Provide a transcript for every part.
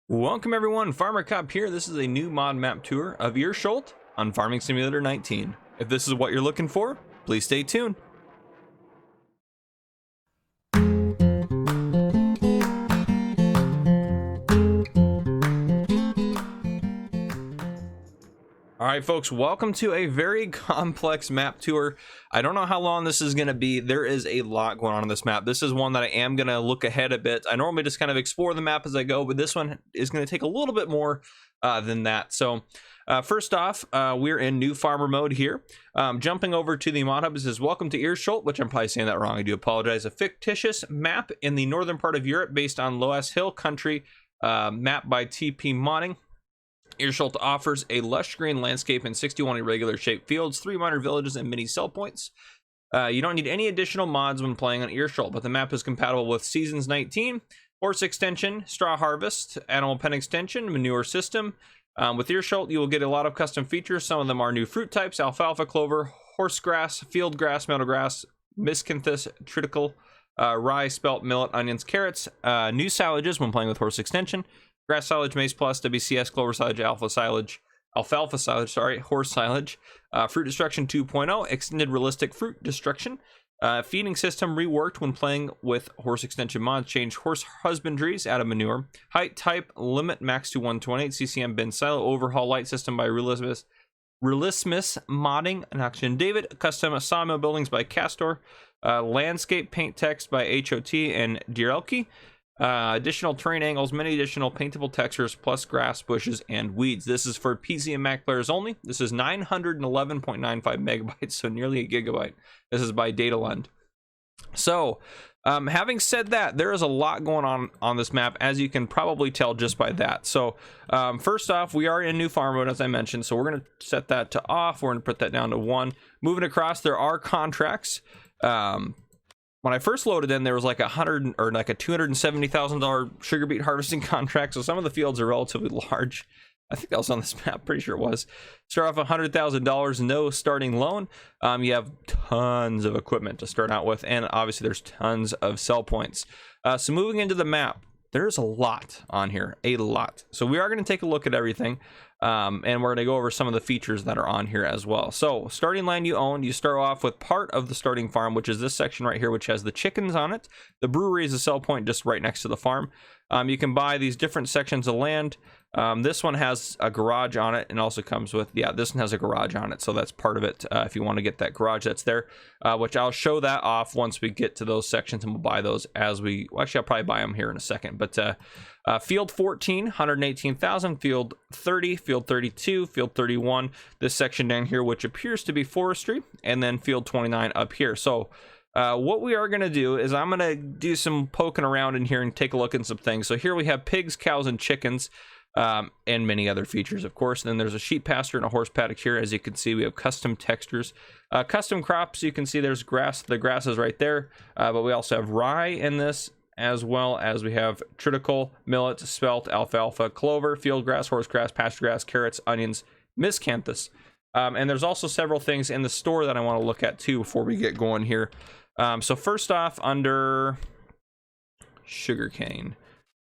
Welcome everyone, Farmer Cop here. This is a new mod map tour of Eiersholt on Farming Simulator 19. If this is what you're looking for, please stay tuned. Alright folks, welcome to a very complex map tour. I don't know how long this is going to be. There is a lot going on this map. This is one that I am going to look ahead a bit. I normally just kind of explore the map as I go, but this one is going to take a little bit more than that. So first off, we're in new farmer mode here. Jumping over to the mod hub, it says welcome to Eiersholt, which I'm probably saying that wrong. I do apologize. A fictitious map in the northern part of Europe based on Loess Hill country, map by TP Modding. Eiersholt offers a lush green landscape and 61 irregular shaped fields, 3 minor villages, and mini sell points. You don't need any additional mods when playing on Eiersholt, but the map is compatible with Seasons 19, Horse Extension, Straw Harvest, Animal Pen Extension, Manure System. With Eiersholt, you will get a lot of custom features. Some of them are new fruit types: alfalfa, clover, horse grass, field grass, meadow grass, miscanthus, triticale, rye, spelt, millet, onions, carrots. New silages when playing with Horse Extension: grass silage, maize plus, WCS, clover silage, alfalfa silage, sorry, horse silage, fruit destruction 2.0, extended realistic fruit destruction, feeding system reworked when playing with Horse Extension mods, change horse husbandries, add a manure, height type limit max to 128, CCM bin silo, overhaul light system by Realismus modding, and Action David, custom sawmill buildings by Castor, landscape paint text by HOT and Dierelke. Additional terrain angles, many additional paintable textures, plus grass, bushes, and weeds. This is for PC and Mac players only. This is 911.95 megabytes, so nearly a gigabyte. This is by Datalund. So, having said that, there is a lot going on this map, as you can probably tell just by that. So, first off, we are in new farm mode, as I mentioned, so we're going to set that to off. We're going to put that down to 1. Moving across, there are contracts. When I first loaded in, there was like a $270,000 sugar beet harvesting contract. So some of the fields are relatively large. I think that was on this map. Pretty sure it was. Start off $100,000, no starting loan. You have tons of equipment to start out with, and obviously there's tons of sell points. So moving into the map, there's a lot on here, a lot. So we are going to take a look at everything. And we're going to go over some of the features that are on here as well. So starting land you own, you start off with part of the starting farm, which is this section right here, which has the chickens on it. The brewery is a sell point just right next to the farm. You can buy these different sections of land. This one has a garage on it, and also comes with, yeah, this one has a garage on it, so that's part of it. If you want to get that garage that's there, which I'll show that off once we get to those sections, and we'll buy those as we, well, actually I'll probably buy them here in a second. But field 14, 118,000, field 30, field 32, field 31, this section down here, which appears to be forestry, and then field 29 up here. So what we are going to do is I'm going to do some poking around in here and take a look at some things. So here we have pigs, cows, and chickens, and many other features, of course. And then there's a sheep pasture and a horse paddock here. As you can see, we have custom textures, custom crops. You can see there's grass. The grass is right there, but we also have rye in this, as well as we have triticale, millet, spelt, alfalfa, clover, field grass, horse grass, pasture grass, carrots, onions, miscanthus. And there's also several things in the store that I want to look at too before we get going here. So first off, under sugarcane,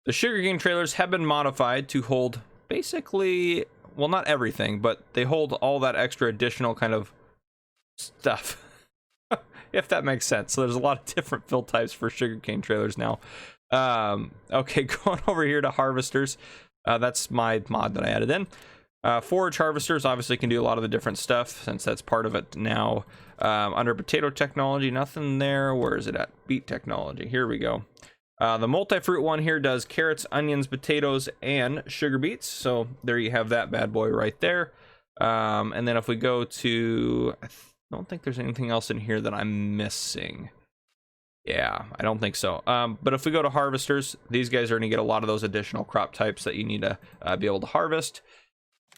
the sugarcane trailers have been modified to hold basically, well, not everything, but they hold all that extra additional kind of stuff, if that makes sense. So there's a lot of different fill types for sugarcane trailers now. Okay, going over here to harvesters. That's my mod that I added in. Forage harvesters obviously can do a lot of the different stuff, since that's part of it now. Under potato technology, nothing there. Where is it at? Beet technology. Here we go. The multi-fruit one here does carrots, onions, potatoes, and sugar beets. So there you have that bad boy right there. And then if we go to, I don't think there's anything else in here that I'm missing. Yeah, I don't think so. But if we go to harvesters, these guys are going to get a lot of those additional crop types that you need to be able to harvest.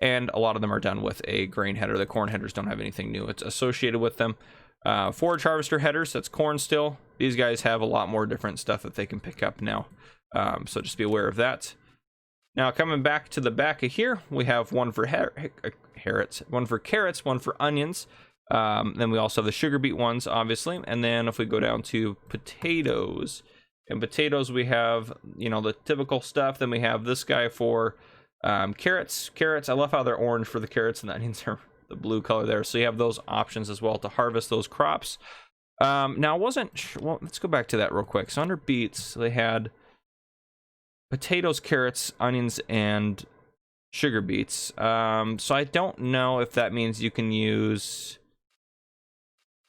And a lot of them are done with a grain header. The corn headers don't have anything new it's associated with them. Forage harvester headers, that's corn still. These guys have a lot more different stuff that they can pick up now. So just be aware of that. Now coming back to the back of here, we have one for carrots, one for onions. Then we also have the sugar beet ones, obviously. And then if we go down to potatoes, In potatoes, we have, you know, the typical stuff. Then we have this guy for carrots. I love how they're orange for the carrots, and the onions are the blue color there. So you have those options as well to harvest those crops. Now, I wasn't sure. Well, let's go back to that real quick. So under beets, they had potatoes, carrots, onions, and sugar beets. So I don't know if that means you can use...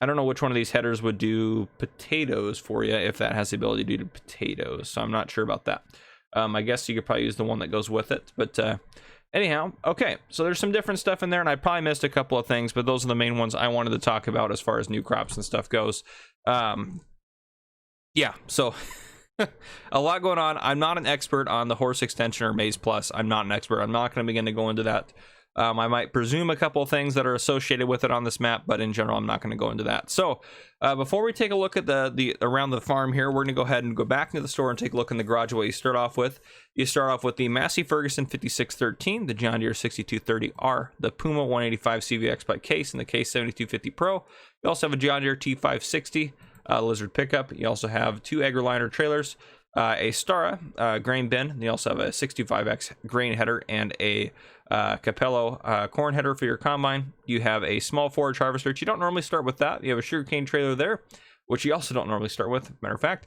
I don't know which one of these headers would do potatoes for you, if that has the ability to do potatoes. So I'm not sure about that. I guess you could probably use the one that goes with it. But anyhow, okay. So there's some different stuff in there, and I probably missed a couple of things, but those are the main ones I wanted to talk about as far as new crops and stuff goes. Yeah, so a lot going on. I'm not an expert on the horse extension or maize plus. I'm not an expert. I'm not going to begin to go into that. I might presume a couple of things that are associated with it on this map, but in general, I'm not going to go into that. So before we take a look at the around the farm here, we're going to go ahead and go back into the store and take a look in the garage. What you start off with the Massey Ferguson 5613, the John Deere 6230R, the Puma 185 CVX by Case, and the Case 7250 Pro. You also have a John Deere T560 Lizard pickup. You also have two AgriLiner trailers, a Stara grain bin, and you also have a 65X grain header and a Capello corn header for your combine. You have a small forage harvester, which you don't normally start with that. You have a sugarcane trailer there, which you also don't normally start with, matter of fact.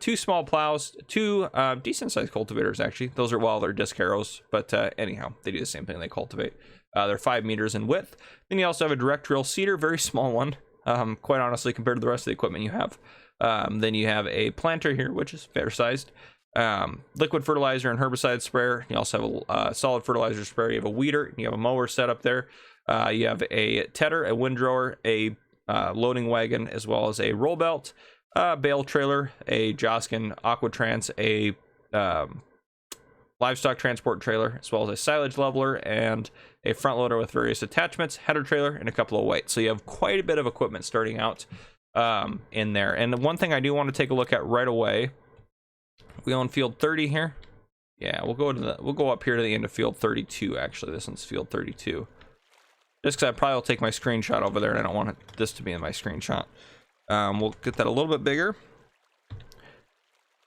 Two small plows, two decent sized cultivators, actually. Those are, well, they're disc harrows, but anyhow, they do the same thing. They cultivate. They're 5 meters in width. Then you also have a direct drill seeder, very small one, quite honestly, compared to the rest of the equipment you have. Then you have a planter here, which is fair sized. Liquid fertilizer and herbicide sprayer. You also have a solid fertilizer sprayer. You have a weeder, and you have a mower set up there. You have a tedder, a windrower, a loading wagon, as well as a roll belt, bale trailer, a Joskin Aquatrans, a livestock transport trailer, as well as a silage leveler and a front loader with various attachments, header trailer, and a couple of weights. So you have quite a bit of equipment starting out in there. And one thing I do want to take a look at right away, we own field 30 here. Yeah, we'll go up here to the end of field 32. Actually, this one's field 32. Just because I probably will take my screenshot over there, and I don't want this to be in my screenshot. We'll get that a little bit bigger.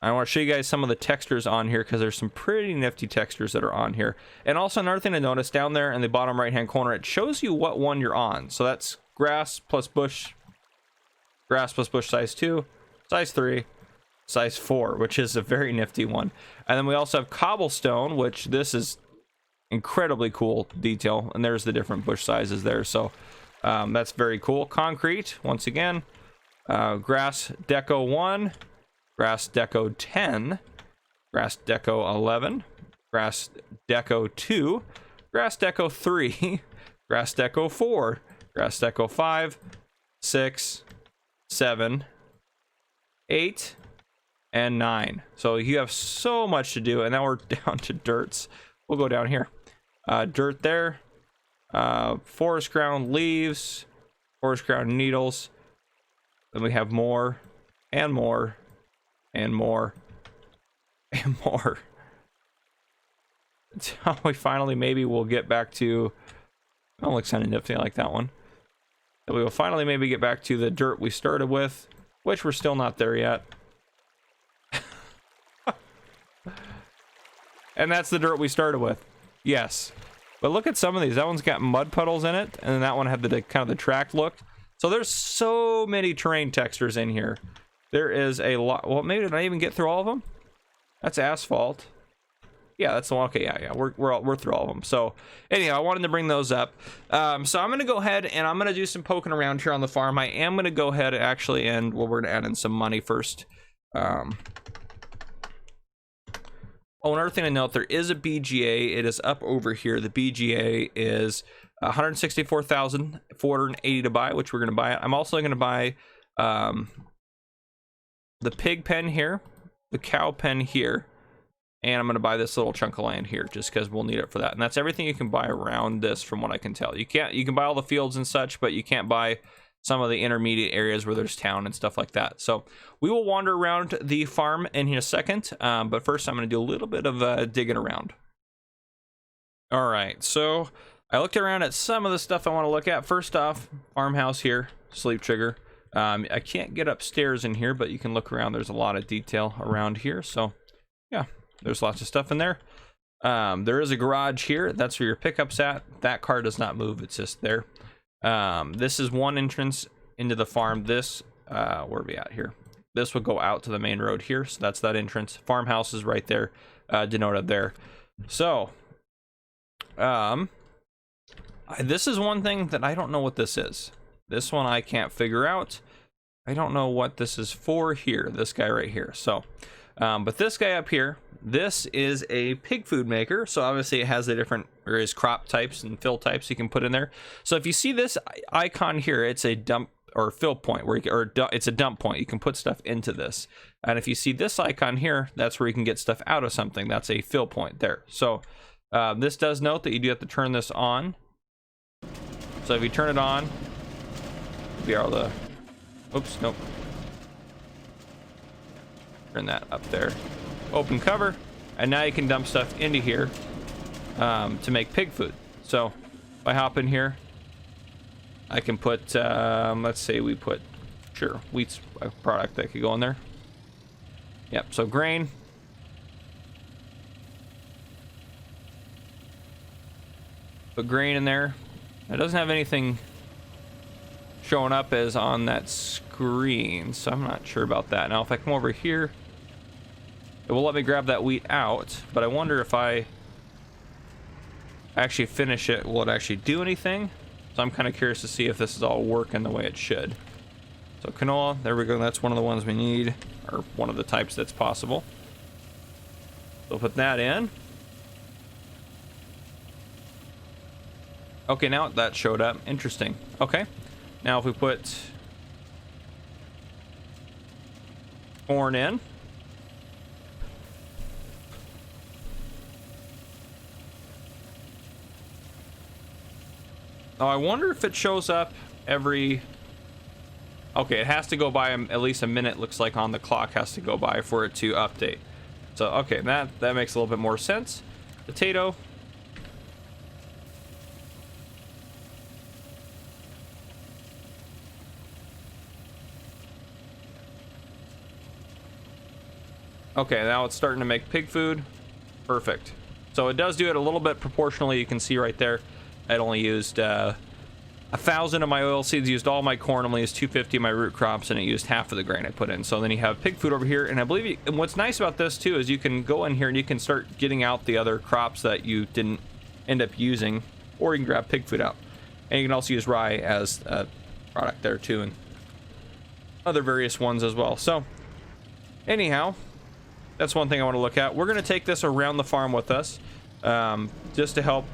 I want to show you guys some of the textures on here, because there's some pretty nifty textures that are on here. And also another thing to notice, down there in the bottom right hand corner, it shows you what one you're on. So that's grass plus bush size 2, size 3, size 4, which is a very nifty one. And then we also have cobblestone, which this is incredibly cool detail, and there's the different bush sizes there. So that's very cool. Concrete, once again, grass deco 1, grass deco 10, grass deco 11, grass deco 2, grass deco 3, grass deco 4, grass deco 5, 6, 7, 8, and 9. So you have so much to do. And now we're down to dirts. We'll go down here. Dirt there, forest ground leaves, forest ground needles. Then we have more and more and more and more. Until we finally maybe we'll get back to, that looks kind of nifty. I like that one. And we will finally maybe get back to the dirt we started with, which we're still not there yet. And that's the dirt we started with. Yes. But look at some of these. That one's got mud puddles in it, and then that one had the kind of the tracked look. So there's so many terrain textures in here. There is a lot. Well, maybe did I even get through all of them? That's asphalt. Yeah, that's the one. Okay, yeah. We're through all of them. So anyhow, I wanted to bring those up. So I'm gonna go ahead and I'm gonna do some poking around here on the farm. I am gonna go ahead actually, and well, we're gonna add in some money first. Oh, another thing to note, there is a BGA. It is up over here. The BGA is 164,480 to buy, which we're going to buy. I'm also going to buy the pig pen here, the cow pen here, and I'm going to buy this little chunk of land here just because we'll need it for that. And that's everything you can buy around this, from what I can tell. You can buy all the fields and such, but you can't buy some of the intermediate areas where there's town and stuff like that. So we will wander around the farm in a second, but first I'm going to do a little bit of digging around. All right, so I looked around at some of the stuff I want to look at. First off, farmhouse here, sleep trigger. I can't get upstairs in here, but you can look around. There's a lot of detail around here. So yeah, there's lots of stuff in there. There is a garage here. That's where your pickup's at. That car does not move. It's just there. This is one entrance into the farm. This, where are we at here? This would go out to the main road here. So that's that entrance. Farmhouse is right there, denoted there. So, this is one thing that I don't know what this is. This one I can't figure out. I don't know what this is for here. This guy right here. So, but this guy up here, this is a pig food maker. So obviously it has the different various crop types and fill types you can put in there. So if you see this icon here, it's a dump or fill point where you can, it's a dump point. You can put stuff into this. And if you see this icon here, that's where you can get stuff out of something. That's a fill point there. So this does note that you do have to turn this on. So if you turn it on, you'll be able to, oops, nope. Turn that up there. Open cover, and now you can dump stuff into here to make pig food. So if I hop in here, I can put, let's say we put, sure, wheat's a product that could go in there. Yep, so grain. Put grain in there. It doesn't have anything showing up as on that screen, so I'm not sure about that. Now if I come over here, it will let me grab that wheat out, but I wonder if I actually finish it, will it actually do anything? So I'm kind of curious to see if this is all working the way it should. So canola, there we go. That's one of the ones we need, or one of the types that's possible. So put that in. Okay, now that showed up. Interesting. Okay. Now if we put corn in. Oh, I wonder if it shows up every... Okay, it has to go by at least a minute, looks like on the clock has to go by for it to update. So, okay, that makes a little bit more sense. Potato. Okay, now it's starting to make pig food. Perfect. So it does do it a little bit proportionally. You can see right there. I'd only used 1,000 of my oil seeds, used all my corn, only used 250 of my root crops, and it used half of the grain I put in. So then you have pig food over here, and I believe and what's nice about this too is you can go in here and you can start getting out the other crops that you didn't end up using, or you can grab pig food out. And you can also use rye as a product there too, and other various ones as well. So anyhow, that's one thing I want to look at. We're going to take this around the farm with us, just to help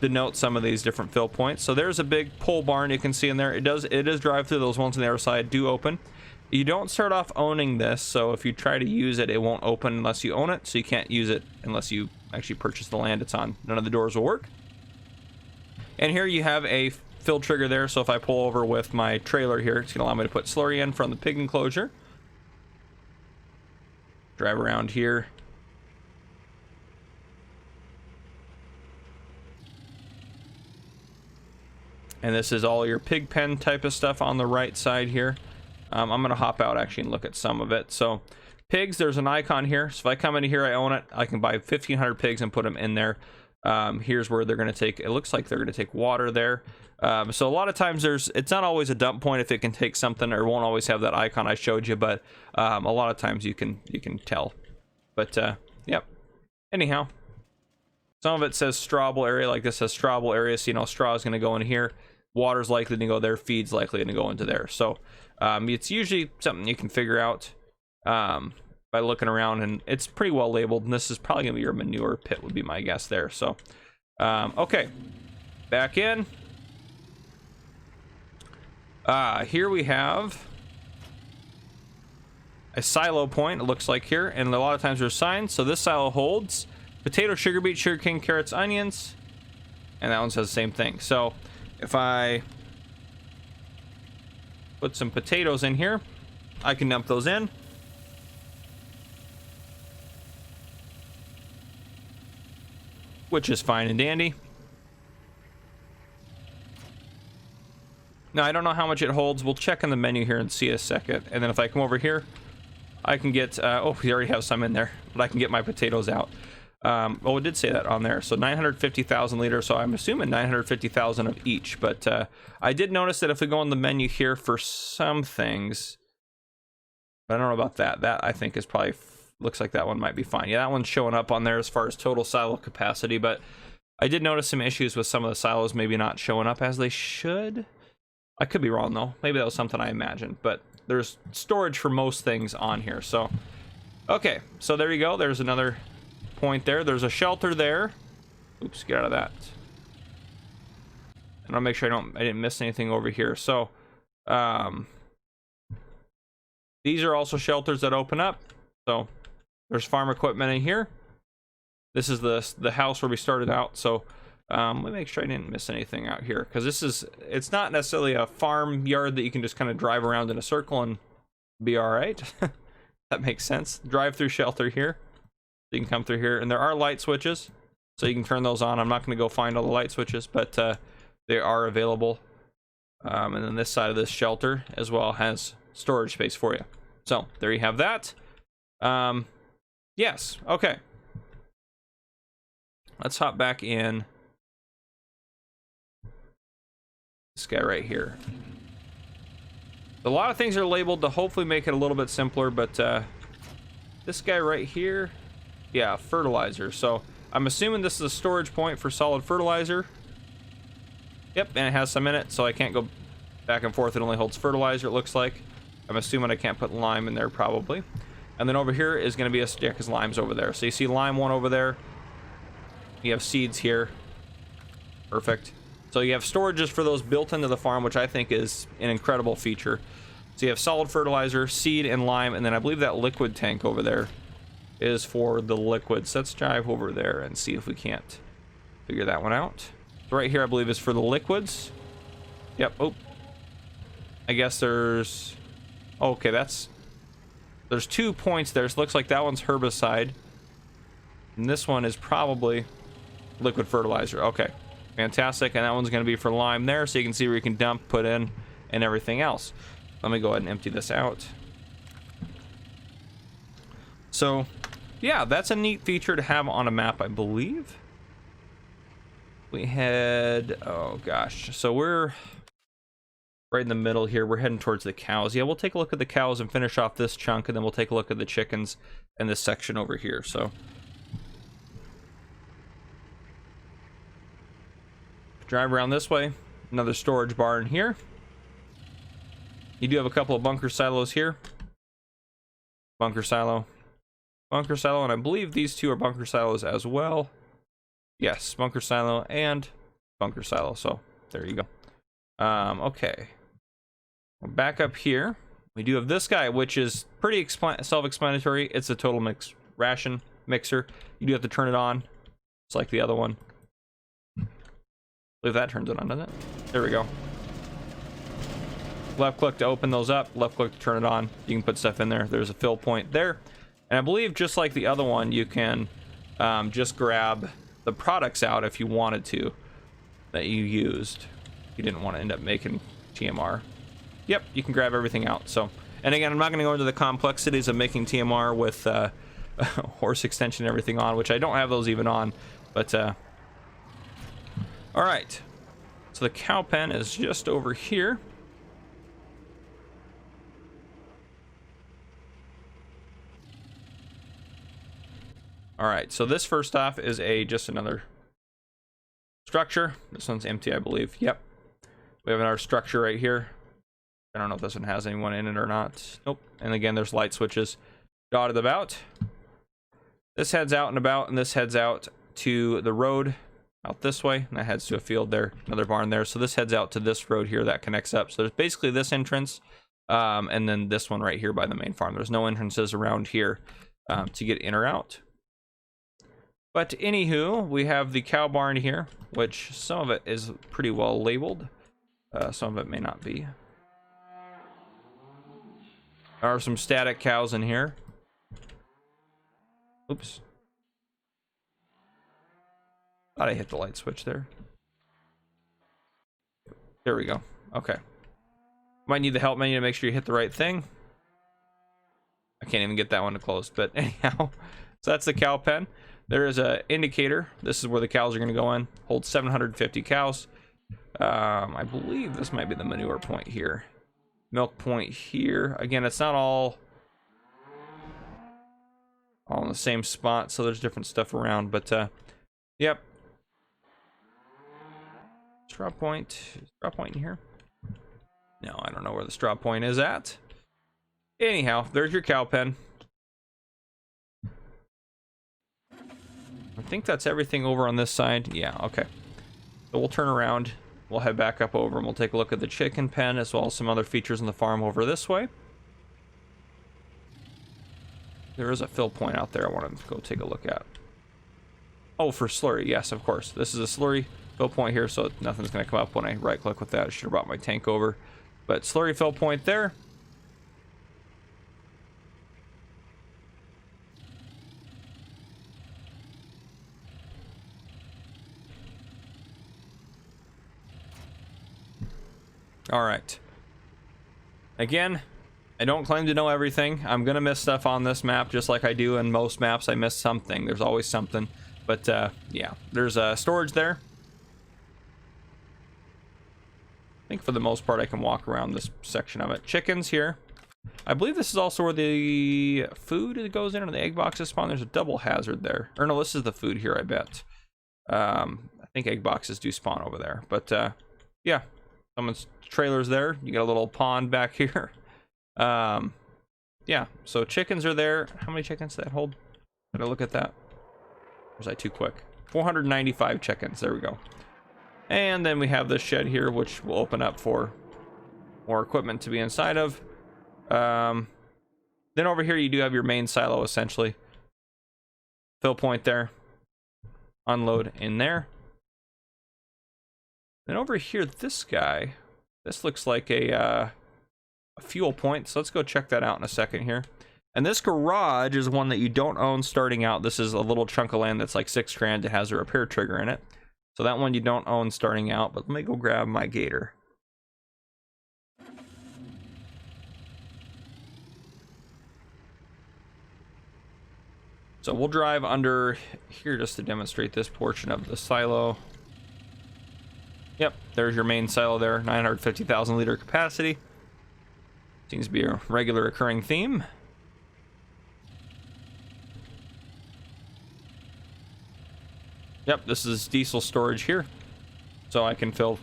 denote some of these different fill points. So there's a big pole barn you can see in there. It does drive through. Those ones on the other side do open. You don't start off owning this, so if you try to use it, it won't open unless you own it. So you can't use it unless you actually purchase the land it's on. None of the doors will work. And here you have a fill trigger there. So if I pull over with my trailer here, it's gonna allow me to put slurry in from the pig enclosure. Drive around here. And this is all your pig pen type of stuff on the right side here. I'm going to hop out actually and look at some of it. So pigs, there's an icon here. So if I come into here, I own it. I can buy 1,500 pigs and put them in there. Here's where they're going to take, it looks like they're going to take water there. So a lot of times it's not always a dump point if it can take something, or won't always have that icon I showed you, but a lot of times you can tell. But yep. Anyhow, some of it says strawable area, like this says strawable area, so you know straw is going to go in here. Water's likely to go there, feed's likely to go into there. So it's usually something you can figure out by looking around, and it's pretty well labeled, and this is probably gonna be your manure pit would be my guess there. So okay, back in. Here we have a silo point, it looks like here, and a lot of times there's signs. So this silo holds potato, sugar beet, sugar cane, carrots, onions, and that one says the same thing. So if I put some potatoes in here, I can dump those in. Which is fine and dandy. Now I don't know how much it holds. We'll check in the menu here and see a second. And then if I come over here, I can get, oh, we already have some in there, but I can get my potatoes out. Oh, it did say that on there. So 950,000 liters. So I'm assuming 950,000 of each. But I did notice that if we go in the menu here for some things, I don't know about that. That I think is probably, looks like that one might be fine. Yeah, that one's showing up on there as far as total silo capacity. But I did notice some issues with some of the silos maybe not showing up as they should. I could be wrong though. Maybe that was something I imagined. But there's storage for most things on here. So, okay. So there you go. There's another point there. There's a shelter there. Oops, get out of that. And I'll make sure I didn't miss anything over here. So, these are also shelters that open up. So there's farm equipment in here. This is the house where we started out. So let me make sure I didn't miss anything out here, because it's not necessarily a farm yard that you can just kind of drive around in a circle and be all right. That makes sense. Drive through shelter here. You can come through here, and there are light switches, so you can turn those on. I'm not going to go find all the light switches, but they are available. And then this side of this shelter as well has storage space for you. So there you have that. Yes, okay. Let's hop back in. This guy right here. A lot of things are labeled to hopefully make it a little bit simpler, but this guy right here, yeah, fertilizer. So I'm assuming this is a storage point for solid fertilizer. Yep, and it has some in it, so I can't go back and forth. It only holds fertilizer, it looks like. I'm assuming I can't put lime in there, probably. And then over here is going to be a stick, because lime's over there. So you see lime one over there. You have seeds here. Perfect. So you have storages for those built into the farm, which I think is an incredible feature. So you have solid fertilizer, seed, and lime, and then I believe that liquid tank over there is for the liquids. Let's drive over there and see if we can't figure that one out. So right here, I believe, is for the liquids. Yep. Oh, I guess there's... Okay, there's 2 points there. So it looks like that one's herbicide, and this one is probably liquid fertilizer. Okay, fantastic. And that one's going to be for lime there, so you can see where you can dump, put in, and everything else. Let me go ahead and empty this out. So yeah, that's a neat feature to have on a map, I believe. We had, oh gosh, so we're right in the middle here. We're heading towards the cows. Yeah, we'll take a look at the cows and finish off this chunk, and then we'll take a look at the chickens and this section over here. So drive around this way. Another storage barn here. You do have a couple of bunker silos here. Bunker silo, and I believe these two are bunker silos as well. Yes, bunker silo and bunker silo. So there you go. Okay, back up here, we do have this guy, which is pretty self-explanatory. It's a total ration mixer. You do have to turn it on. It's like the other one. I believe that turns it on, doesn't it? There we go. Left click to open those up, left click to turn it on. You can put stuff in there. There's a fill point there, and I believe just like the other one, you can just grab the products out if you wanted to that you used. You didn't want to end up making TMR. Yep, you can grab everything out. So, and again, I'm not going to go into the complexities of making TMR with horse extension and everything on, which I don't have those even on. But all right, so the cow pen is just over here. All right, so this first off is just another structure. This one's empty, I believe. Yep. We have our structure right here. I don't know if this one has anyone in it or not. Nope. And again, there's light switches dotted about. This heads out and about, and this heads out to the road out this way, and that heads to a field there, another barn there. So this heads out to this road here that connects up. So there's basically this entrance, and then this one right here by the main farm. There's no entrances around here to get in or out. But anywho, we have the cow barn here, which some of it is pretty well labeled. Some of it may not be. There are some static cows in here. Oops. Thought I hit the light switch there. There we go. Okay. Might need the help menu to make sure you hit the right thing. I can't even get that one to close, but anyhow. So that's the cow pen. There is a indicator. This is where the cows are going to go in. Hold 750 cows. I believe this might be the manure point here. Milk point here. Again, it's not all in the same spot, so there's different stuff around, but yep. Straw point in here? No, I don't know where the straw point is at. Anyhow, there's your cow pen. I think that's everything over on this side. Yeah, okay. So we'll turn around. We'll head back up over and we'll take a look at the chicken pen as well as some other features in the farm over this way. There is a fill point out there I want to go take a look at. Oh, for slurry. Yes, of course. This is a slurry fill point here, so nothing's going to come up when I right click with that. I should have brought my tank over. But slurry fill point there. All right. Again, I don't claim to know everything. I'm gonna miss stuff on this map, just like I do in most maps. I miss something. There's always something. But yeah, there's storage there. I think for the most part I can walk around this section of it. Chickens here. I believe this is also where the food goes in, or the egg boxes spawn. There's a double hazard there. Or no, this is the food here, I bet. I think egg boxes do spawn over there. But yeah, someone's trailer's there. You got a little pond back here. Yeah, so chickens are there. How many chickens did that hold? Did I look at that? Or was I too quick? 495 chickens. There we go. And then we have this shed here, which will open up for more equipment to be inside of. Then over here you do have your main silo, essentially. Fill point there. Unload in there. Then over here, this guy, this looks like a fuel point, so let's go check that out in a second here. And this garage is one that you don't own starting out. This is a little chunk of land that's like 6 grand. It has a repair trigger in it, so that one you don't own starting out. But let me go grab my gator. So we'll drive under here just to demonstrate this portion of the silo. Yep, there's your main silo there, 950,000 liter capacity. Seems to be a regular occurring theme. Yep, this is diesel storage here. So I can fill...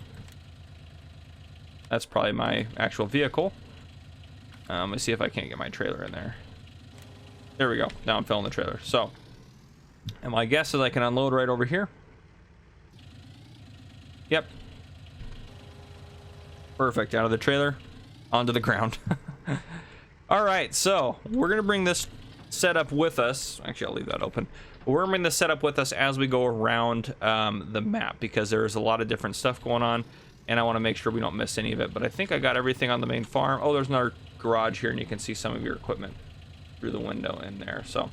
That's probably my actual vehicle. Let's see if I can't get my trailer in there. There we go. Now I'm filling the trailer. So, and my guess is I can unload right over here. Yep. Perfect. Out of the trailer, onto the ground. All right, so we're gonna bring this setup with us. Actually, I'll leave that open. We're gonna bring this setup with us as we go around the map, because there's a lot of different stuff going on, and I want to make sure we don't miss any of it. But I think I got everything on the main farm. Oh, there's another garage here, and you can see some of your equipment through the window in there. So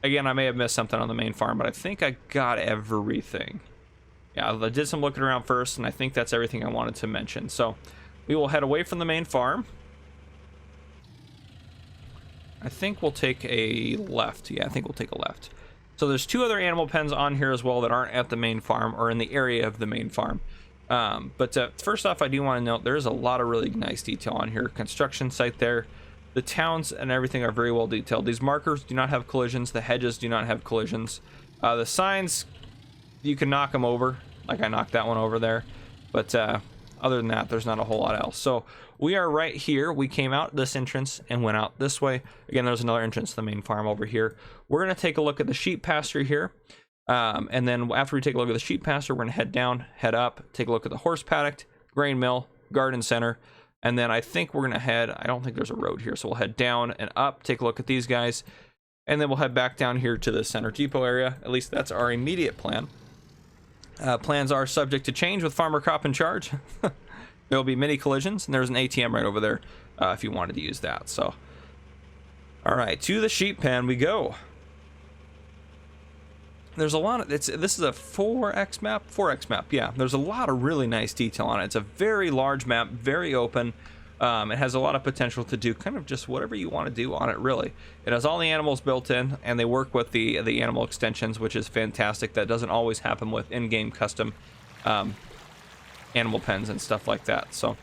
again, I may have missed something on the main farm, but I think I got everything. Yeah, I did some looking around first, and I think that's everything I wanted to mention. So we will head away from the main farm. I think we'll take a left. Yeah, I think we'll take a left. So there's 2 other animal pens on here as well that aren't at the main farm or in the area of the main farm. But first off, I do want to note there's a lot of really nice detail on here. Construction site there. The towns and everything are very well detailed. These markers do not have collisions. The hedges do not have collisions. The signs, you can knock them over, like I knocked that one over there. But other than that, there's not a whole lot else. So we are right here. We came out this entrance and went out this way. Again, there's another entrance to the main farm over here. We're going to take a look at the sheep pasture here. And then after we take a look at the sheep pasture, we're going to head down, head up, take a look at the horse paddock, grain mill, garden center. And then I think we're going to head, I don't think there's a road here, so we'll head down and up, take a look at these guys. And then we'll head back down here to the center depot area. At least that's our immediate plan. Plans are subject to change with Farmer Cop in charge. There'll be many collisions, and there's an ATM right over there if you wanted to use that. So, all right, to the sheep pen we go. There's a lot of this is a 4x map. Yeah, there's a lot of really nice detail on it. It's a very large map, very open. It has a lot of potential to do kind of just whatever you want to do on it, really. It has all the animals built in, and they work with the animal extensions, which is fantastic. That doesn't always happen with in-game custom animal pens and stuff like that. So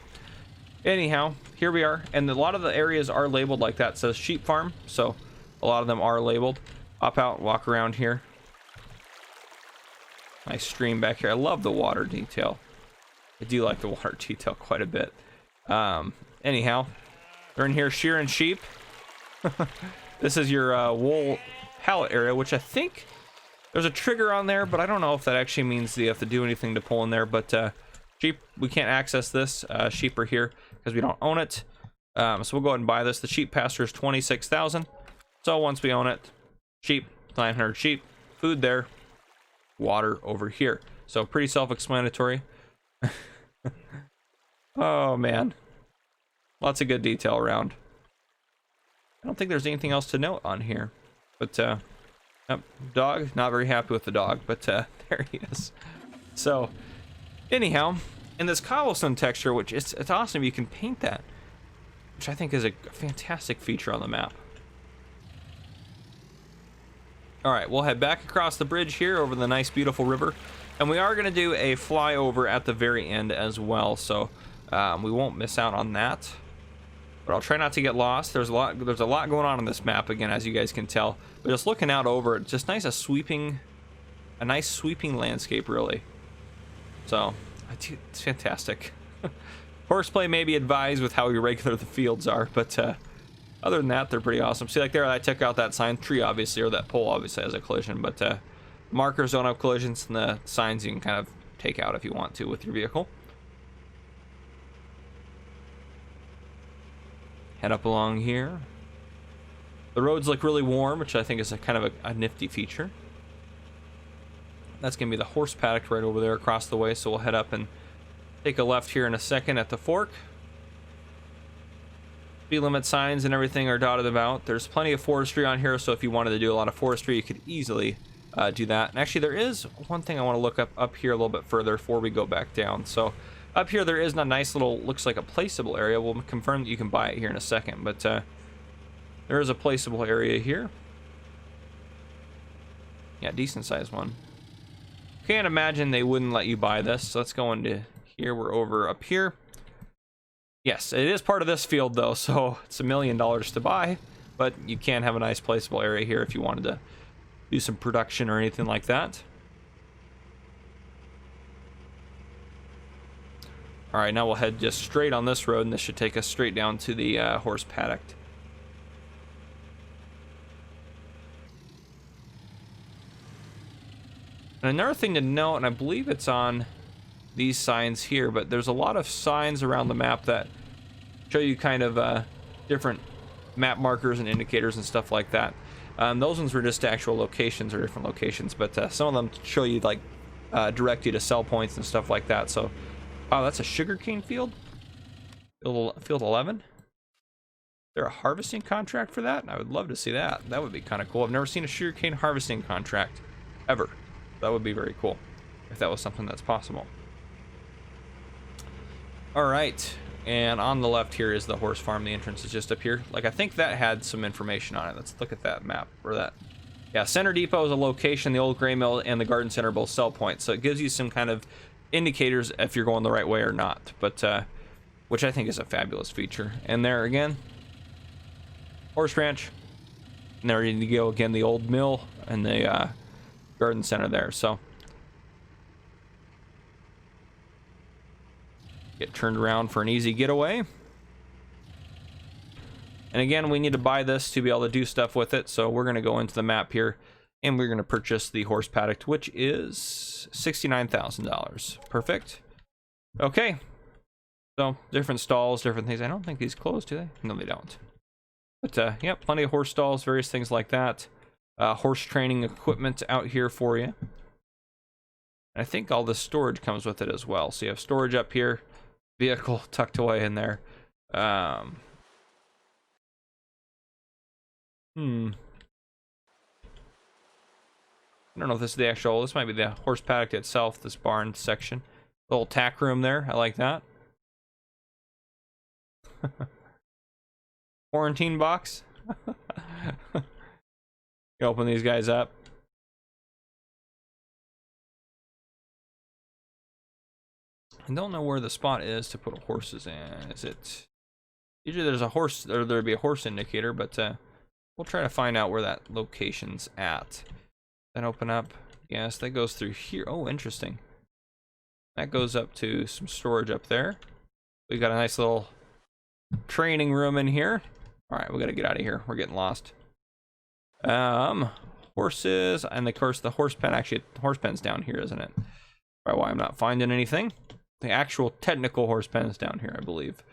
anyhow, here we are, and a lot of the areas are labeled like that. It says sheep farm, so a lot of them are labeled. Hop out, walk around here. Nice stream back here. I love the water detail. I do like the water detail quite a bit. Anyhow, they're in here shearing sheep. This is your wool pallet area, which I think there's a trigger on there, but I don't know if that actually means you have to do anything to pull in there. But sheep, we can't access this. Sheep are here because we don't own it. So we'll go ahead and buy this. The sheep pasture is 26,000. So once we own it, sheep, 900 sheep, food there, water over here. So pretty self-explanatory. Oh man, lots of good detail around. I don't think there's anything else to note on here, but dog, not very happy with the dog, but there he is. So anyhow, in this cobblestone texture, which it's awesome, you can paint that, which I think is a fantastic feature on the map. All right, we'll head back across the bridge here over the nice beautiful river, and we are going to do a flyover at the very end as well, so we won't miss out on that. But I'll try not to get lost. There's a lot going on this map, again, as you guys can tell. But just looking out over it, just nice, a nice sweeping landscape, really. So it's fantastic. Horseplay may be advised with how irregular the fields are, but other than that, they're pretty awesome. See, like there, I took out that sign. Tree, obviously, or that pole, obviously, has a collision, but markers don't have collisions, and the signs you can kind of take out if you want to with your vehicle. Head up along here. The roads look really warm, which I think is a kind of a nifty feature. That's going to be the horse paddock right over there across the way, so we'll head up and take a left here in a second at the fork. Speed limit signs and everything are dotted about. There's plenty of forestry on here, so if you wanted to do a lot of forestry, you could easily do that. And actually, there is one thing I want to look up here a little bit further before we go back down. So up here, there is a nice little, looks like a placeable area. We'll confirm that you can buy it here in a second, but there is a placeable area here. Yeah, decent sized one. Can't imagine they wouldn't let you buy this. So let's go into here. We're over up here. Yes, it is part of this field though, so it's $1 million to buy, but you can have a nice placeable area here if you wanted to do some production or anything like that. All right, now we'll head just straight on this road, and this should take us straight down to the horse paddock. And another thing to note, and I believe it's on these signs here, but there's a lot of signs around the map that show you kind of different map markers and indicators and stuff like that. Those ones were just actual locations or different locations, but some of them show you, like, direct you to sell points and stuff like that. So, wow, that's a sugarcane field? Field 11? Is there a harvesting contract for that? I would love to see that. That would be kind of cool. I've never seen a sugarcane harvesting contract, ever. That would be very cool, if that was something that's possible. All right, and on the left here is the horse farm. The entrance is just up here. Like, I think that had some information on it. Let's look at that map, or that. Yeah, Center Depot is a location. The old gray mill and the garden center both sell points, so it gives you some kind of indicators if you're going the right way or not, but which I think is a fabulous feature. And there again, horse ranch, and there you go again, the old mill and the garden center there. So get turned around for an easy getaway. And again, we need to buy this to be able to do stuff with it, so we're going to go into the map here and we're going to purchase the horse paddock, which is $69,000. Perfect. Okay, so different stalls, different things. I don't think these close, do they? No, they don't. But yeah, plenty of horse stalls, various things like that. Horse training equipment out here for you. I think all the storage comes with it as well. So you have storage up here, vehicle tucked away in there. I don't know if this is the actual, this might be the horse paddock itself, this barn section. Little tack room there, I like that. Quarantine box. You open these guys up. I don't know where the spot is to put horses in. Is it... Usually there's a horse, or there'd be a horse indicator, but we'll try to find out where that location's at. Then open up. Yes, that goes through here. Oh, interesting. That goes up to some storage up there. We got a nice little training room in here. All right, we got to get out of here. We're getting lost. Horses, and of course the horse pen. Actually, the horse pen's down here, isn't it? Probably why I'm not finding anything. The actual technical horse pen is down here, I believe.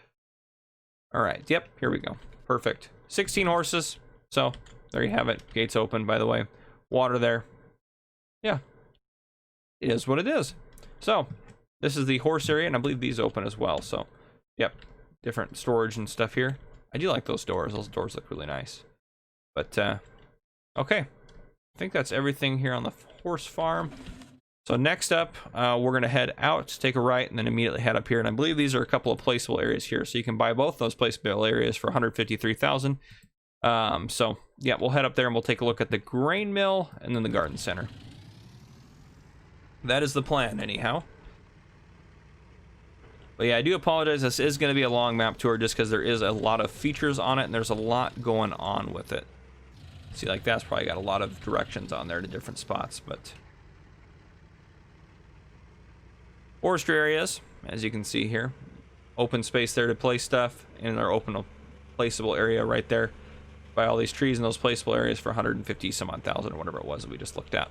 All right, yep, here we go. Perfect. 16 horses. So there you have it. Gates open, by the way. Water there. Yeah, it is what it is. So this is the horse area, and I believe these open as well. So, yep, different storage and stuff here. I do like those doors. Those doors look really nice. But okay, I think that's everything here on the horse farm. So next up, we're gonna head out, take a right, and then immediately head up here. And I believe these are a couple of placeable areas here, so you can buy both those placeable areas for 153,000. So yeah, we'll head up there and we'll take a look at the grain mill and then the garden center. That is the plan, anyhow. But yeah, I do apologize. This is going to be a long map tour just because there is a lot of features on it and there's a lot going on with it. See, like that's probably got a lot of directions on there to different spots, but forestry areas, as you can see here, open space there to place stuff, and our open placeable area right there by all these trees and those placeable areas for 150 some odd thousand or whatever it was that we just looked at.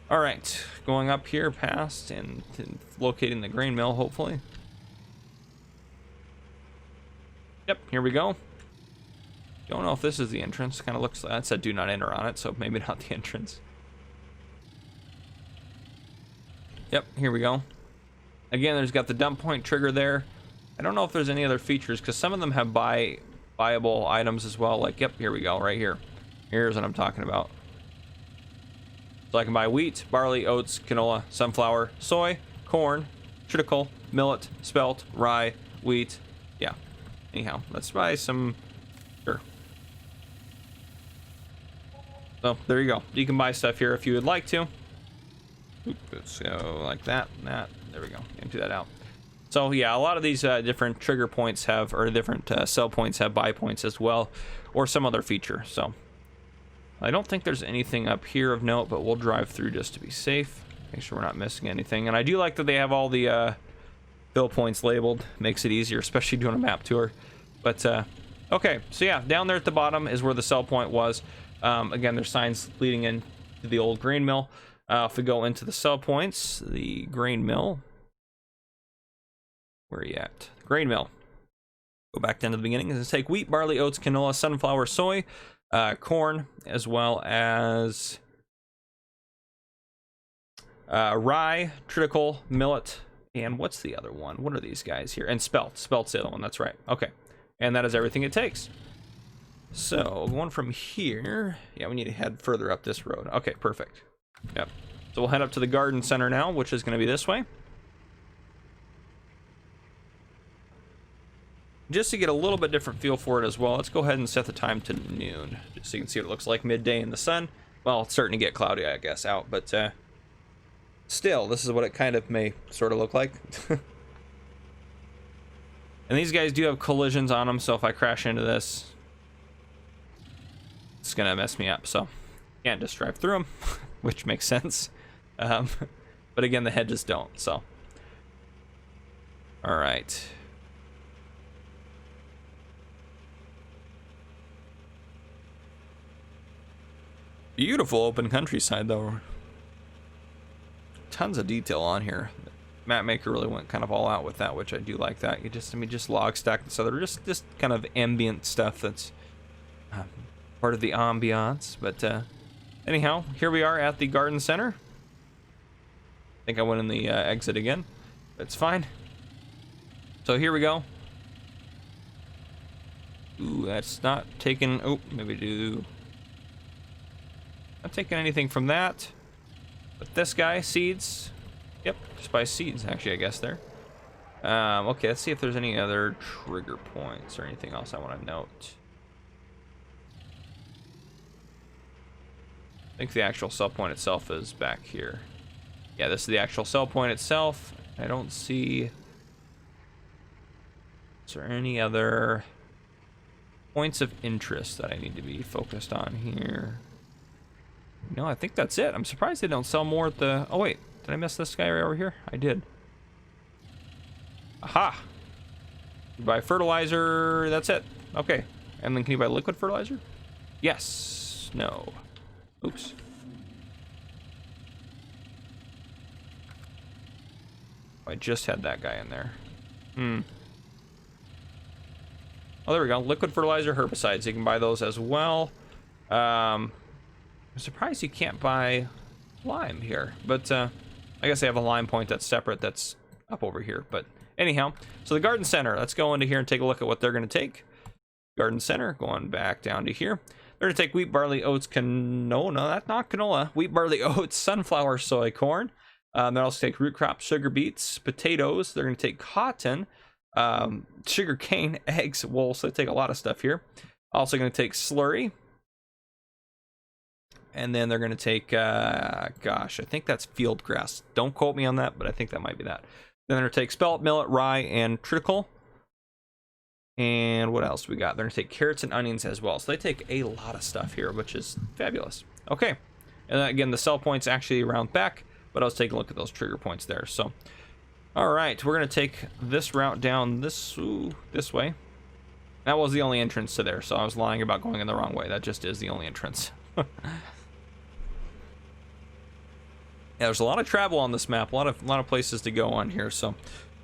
All right, going up here past and locating the grain mill, hopefully. Yep, here we go. Don't know if this is the entrance. Kind of looks like that said do not enter on it, so maybe not the entrance. Yep, here we go. Again, there's got the dump point trigger there. I don't know if there's any other features because some of them have buyable items as well. Like, yep, here we go, right here. Here's what I'm talking about. So I can buy wheat, barley, oats, canola, sunflower, soy, corn, triticale, millet, spelt, rye, wheat. Yeah. Anyhow, let's buy some. Sure. So there you go. You can buy stuff here if you would like to. Let's go like that, and that. There we go. Empty that out. So yeah, a lot of these different trigger points have, or different sell points have buy points as well, or some other feature. So I don't think there's anything up here of note, but we'll drive through just to be safe. Make sure we're not missing anything. And I do like that they have all the fill points labeled. Makes it easier, especially doing a map tour. But okay, so yeah, down there at the bottom is where the sell point was. Again, there's signs leading in to the old grain mill. If we go into the sell points, the grain mill. Where are you at? The grain mill. Go back down to the beginning. Let's take wheat, barley, oats, canola, sunflower, soy, corn, as well as rye, triticale, millet, and what's the other one? What are these guys here? And spelt. Spelt's the other one. That's right. Okay. And that is everything it takes. So going from here, yeah, we need to head further up this road. Okay, perfect. Yep. So we'll head up to the garden center now, which is going to be this way. Just to get a little bit different feel for it as well, let's go ahead and set the time to noon, just so you can see what it looks like midday in the sun. Well, it's starting to get cloudy, I guess, out, but still, this is what it kind of may sort of look like. And these guys do have collisions on them, so if I crash into this, it's gonna mess me up, so can't just drive through them, which makes sense. But again, the hedges don't, so. All right. Beautiful open countryside, though. Tons of detail on here. Map Maker really went kind of all out with that, which I do like that. You just, I mean, just log stack this other, just kind of ambient stuff that's part of the ambiance. But anyhow, here we are at the garden center. I think I went in the exit again. It's fine. So here we go. Ooh, that's not taken. Oh, maybe do. Not taking anything from that. But this guy, seeds. Yep, just buy seeds, actually, I guess there. Okay, let's see if there's any other trigger points or anything else I want to note. I think the actual sell point itself is back here. Yeah, this is the actual sell point itself. I don't see... Is there any other points of interest that I need to be focused on here? No, I think that's it. I'm surprised they don't sell more at the... Oh, wait. Did I miss this guy right over here? I did. Aha! You buy fertilizer. That's it. Okay. And then can you buy liquid fertilizer? Yes. No. Oops. I just had that guy in there. Oh, there we go. Liquid fertilizer, herbicides. You can buy those as well. I'm surprised you can't buy lime here, but I guess they have a lime point that's separate that's up over here. But anyhow, so the garden center, let's go into here and take a look at what they're going to take. Garden center, going back down to here. They're going to take wheat, barley, oats, no, that's not canola. Wheat, barley, oats, sunflower, soy, corn. They'll also take root crops, sugar beets, potatoes. They're going to take cotton, sugar cane, eggs, wool. So they take a lot of stuff here. Also going to take slurry. And then they're going to take, gosh, I think that's field grass. Don't quote me on that, but I think that might be that. Then they're going to take spelt, millet, rye, and triticale. And what else we got? They're going to take carrots and onions as well. So they take a lot of stuff here, which is fabulous. Okay. And then again, the sell point's actually around back, but I was taking a look at those trigger points there. So, all right, we're going to take this route down this way. That was the only entrance to there, so I was lying about going in the wrong way. That just is the only entrance. Yeah, there's a lot of travel on this map, a lot of places to go on here. So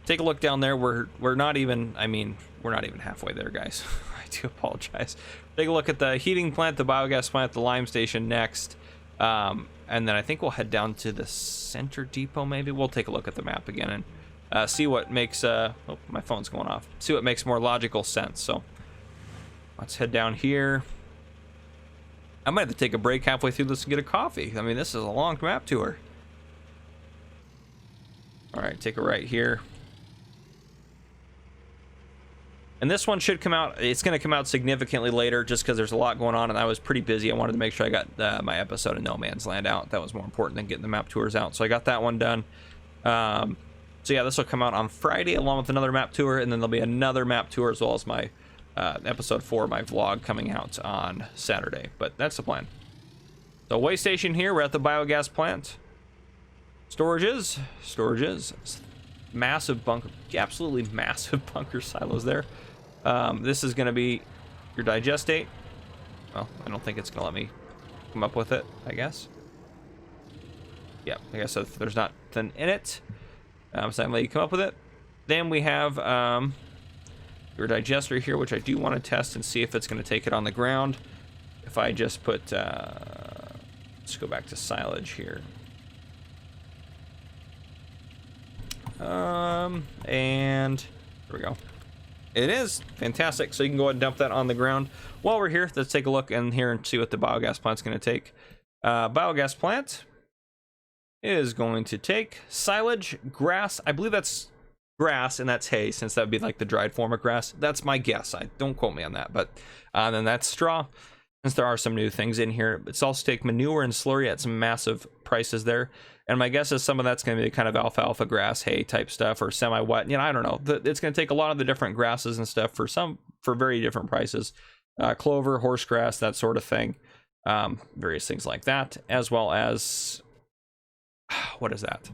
take a look down there. We're not even, I mean, we're not even halfway there, guys. I do apologize. Take a look at the heating plant, the biogas plant, the lime station next. And then I think we'll head down to the center depot, maybe. We'll take a look at the map again and see what makes, oh, my phone's going off. See what makes more logical sense. So let's head down here. I might have to take a break halfway through this and get a coffee. I mean, this is a long map tour. All right, take a right here. And this one should come out, it's going to come out significantly later just because there's a lot going on and I was pretty busy. I wanted to make sure I got my episode of No Man's Land out. That was more important than getting the map tours out. So I got that one done. So yeah, this will come out on Friday along with another map tour, and then there'll be another map tour as well as my episode 4, my vlog, coming out on Saturday. But that's the plan. So way station here, we're at the biogas plant. Storages, massive bunker, absolutely massive bunker silos there. This is going to be your digestate. Well, I don't think it's going to let me come up with it, I guess. Yeah, I guess if there's nothing in it, so I'm going to let you come up with it. Then we have your digester here, which I do want to test and see if it's going to take it on the ground. If I just put, let's go back to silage here. And there we go. It is fantastic. So you can go ahead and dump that on the ground. While we're here, let's take a look in here and see what the biogas plant's going to take. Biogas plant is going to take silage, grass. I believe that's grass and that's hay, since that would be like the dried form of grass. That's my guess. Don't quote me on that. But then that's straw, since there are some new things in here. It's also take manure and slurry at some massive prices there. And my guess is some of that's going to be kind of alfalfa grass, hay type stuff, or semi-wet. You know, I don't know. It's going to take a lot of the different grasses and stuff for very different prices. Clover, horse grass, that sort of thing. Various things like that, as well as, what is that?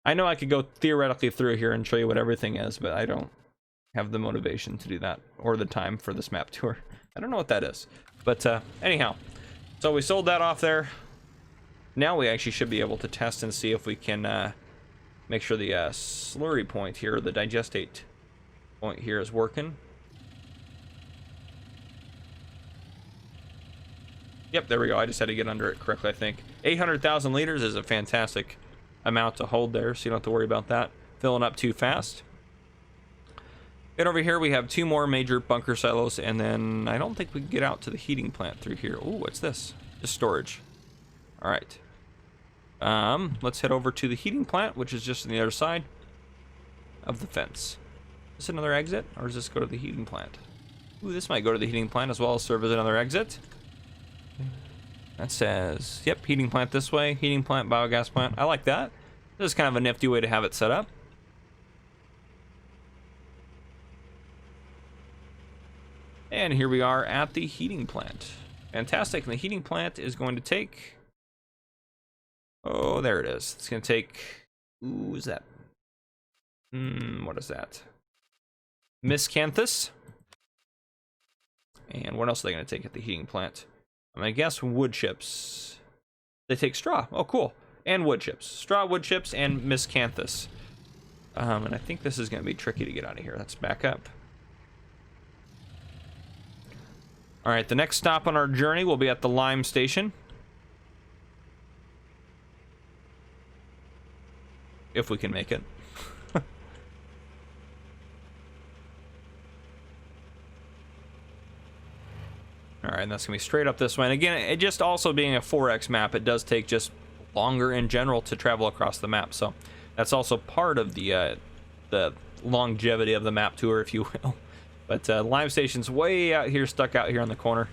I know I could go theoretically through here and show you what everything is, but I don't have the motivation to do that or the time for this map tour. I don't know what that is. But anyhow, so we sold that off there. Now we actually should be able to test and see if we can make sure the slurry point here, the digestate point here, is working. Yep, there we go. I just had to get under it correctly, I think. 800,000 liters is a fantastic amount to hold there, so you don't have to worry about that filling up too fast. And over here we have 2 more major bunker silos, and then I don't think we can get out to the heating plant through here. Oh, what's this? Just storage. All right. Let's head over to the heating plant, which is just on the other side of the fence. Is this another exit, or does this go to the heating plant? Ooh, this might go to the heating plant as well as serve as another exit. That says, yep, heating plant this way, heating plant, biogas plant. I like that. This is kind of a nifty way to have it set up. And here we are at the heating plant. Fantastic. And the heating plant is going to take... Oh, there it is. It's going to take... Ooh, is that... what is that? Miscanthus. And what else are they going to take at the heating plant? I guess wood chips. They take straw. Oh, cool. And wood chips. Straw, wood chips, and miscanthus. And I think this is going to be tricky to get out of here. Let's back up. All right, the next stop on our journey will be at the lime station. If we can make it. All right, and that's gonna be straight up this way. And again, it just also being a 4X map, it does take just longer in general to travel across the map. So that's also part of the longevity of the map tour, if you will. But lime station's way out here, stuck out here on the corner.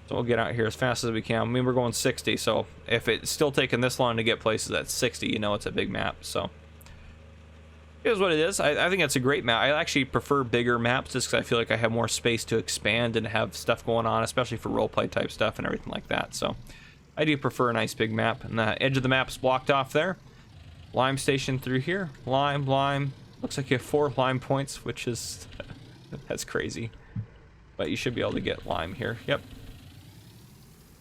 So we'll get out here as fast as we can. I mean, we're going 60, so if it's still taking this long to get places at 60, you know it's a big map. So it is what it is. I think it's a great map. I actually prefer bigger maps just because I feel like I have more space to expand and have stuff going on, especially for roleplay type stuff and everything like that. So I do prefer a nice big map. And the edge of the map is blocked off there. Lime station through here. Lime, lime. Looks like you have 4 lime points, which is... that's crazy. But you should be able to get lime here. Yep.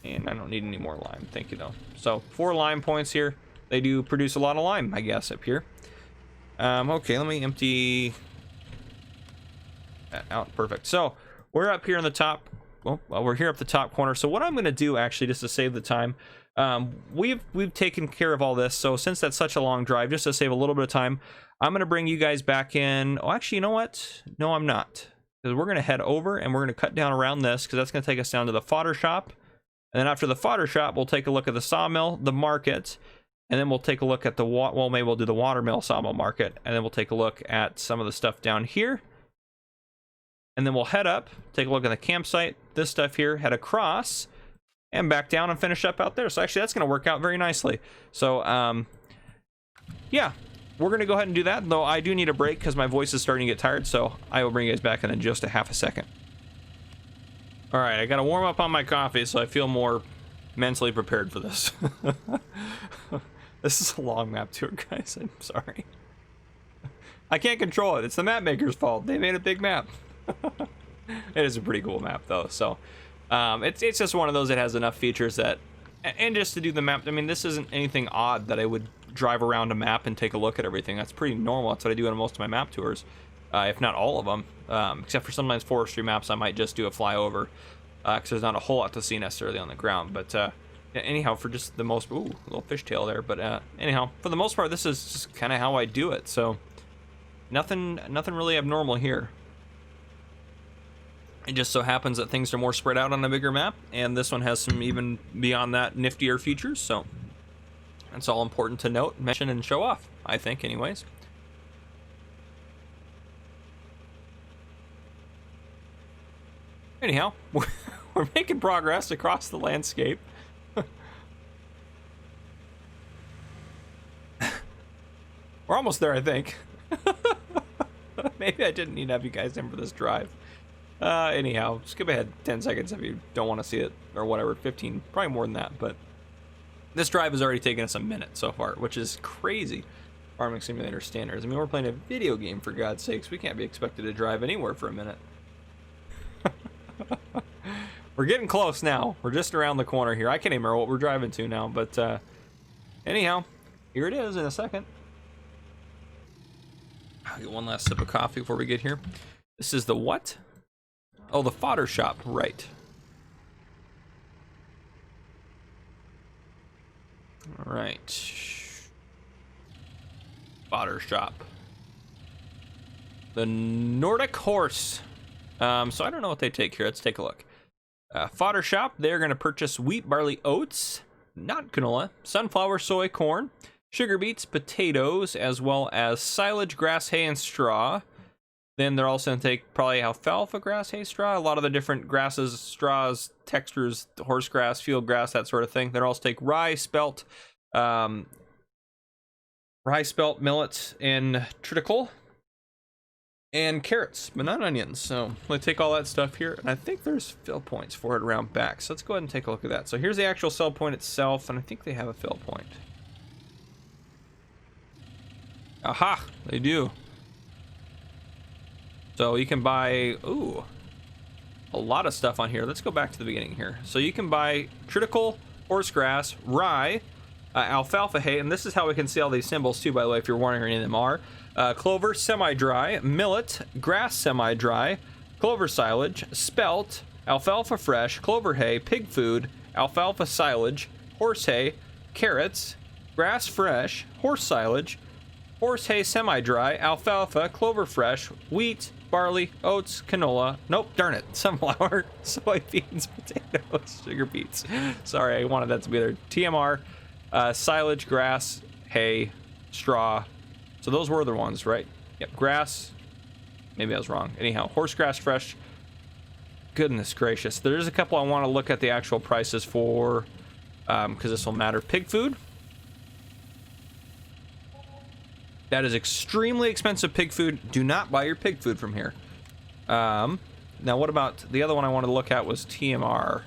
And I don't need any more lime. Thank you, though. So 4 lime points here. They do produce a lot of lime, I guess, up here. Okay, let me empty that out. Perfect. So we're up here in the top. Well, we're here up the top corner. So what I'm going to do, actually, just to save the time, we've taken care of all this. So since that's such a long drive, just to save a little bit of time, I'm going to bring you guys back in. Oh, actually, you know what? No, I'm not. Because we're going to head over and we're going to cut down around this, because that's going to take us down to the fodder shop. And then after the fodder shop, we'll take a look at the sawmill, the market, and then we'll take a look at the well, maybe we'll do the watermill sawmill market, and then we'll take a look at some of the stuff down here. And then we'll head up, take a look at the campsite, this stuff here, head across, and back down and finish up out there. So actually, that's going to work out very nicely. So, yeah, we're going to go ahead and do that, though I do need a break because my voice is starting to get tired, so I will bring you guys back in just a half a second. All right, I got to warm up on my coffee so I feel more mentally prepared for this. This is a long map tour, guys. I'm sorry. I can't control it. It's the map maker's fault. They made a big map. It is a pretty cool map, though. So it's just one of those that has enough features that, and just to do the map, I mean, this isn't anything odd that I would drive around a map and take a look at everything. That's pretty normal. That's what I do in most of my map tours, if not all of them. Except for sometimes forestry maps, I might just do a flyover, because there's not a whole lot to see necessarily on the ground. But anyhow, for just the most, ooh, a little fishtail there. But anyhow, for the most part, this is just kind of how I do it. So nothing really abnormal here. It just so happens that things are more spread out on a bigger map, and this one has some even beyond that niftier features. So that's all important to note, mention, and show off, I think, anyways. Anyhow, we're making progress across the landscape. We're almost there, I think. Maybe I didn't need to have you guys in for this drive. Anyhow, skip ahead 10 seconds if you don't want to see it, or whatever, 15, probably more than that. But this drive has already taken us a minute so far, which is crazy. Farming Simulator standards. I mean, we're playing a video game, for God's sakes. We can't be expected to drive anywhere for a minute. We're getting close now. We're just around the corner here. I can't even remember what we're driving to now, but anyhow, here it is in a second. I'll get one last sip of coffee before we get here. This is the what? Oh, the fodder shop, right. All right. Fodder shop. The Nordic horse. So I don't know what they take here. Let's take a look. Fodder shop, they're going to purchase wheat, barley, oats, not canola, sunflower, soy, corn, sugar beets, potatoes, as well as silage, grass, hay, and straw. Then they're also going to take probably alfalfa, grass, hay, straw, a lot of the different grasses, straws, textures, horse grass, field grass, that sort of thing. They'll also take rye, spelt, millet, and triticule, and carrots, but not onions. So they take all that stuff here, and I think there's fill points for it around back. So let's go ahead and take a look at that. So here's the actual sell point itself, and I think they have a fill point. Aha, they do. So you can buy, ooh, a lot of stuff on here. Let's go back to the beginning here. So you can buy triticule, horse grass, rye, alfalfa hay, and this is how we can see all these symbols too, by the way, if you're wondering where any of them are. Clover, semi-dry, millet, grass, semi-dry, clover silage, spelt, alfalfa fresh, clover hay, pig food, alfalfa silage, horse hay, carrots, grass fresh, horse silage, horse hay semi-dry, alfalfa, clover fresh, wheat, barley, oats, canola, nope, darn it, sunflower, soybeans, potatoes, sugar beets. Sorry, I wanted that to be there. TMR, silage, grass, hay, straw. So those were the ones, right? Yep, grass. Maybe I was wrong. Anyhow, horse grass fresh. Goodness gracious. There's a couple I want to look at the actual prices for, because this will matter. Pig food. That is extremely expensive pig food. Do not buy your pig food from here. Now, what about the other one I wanted to look at was TMR.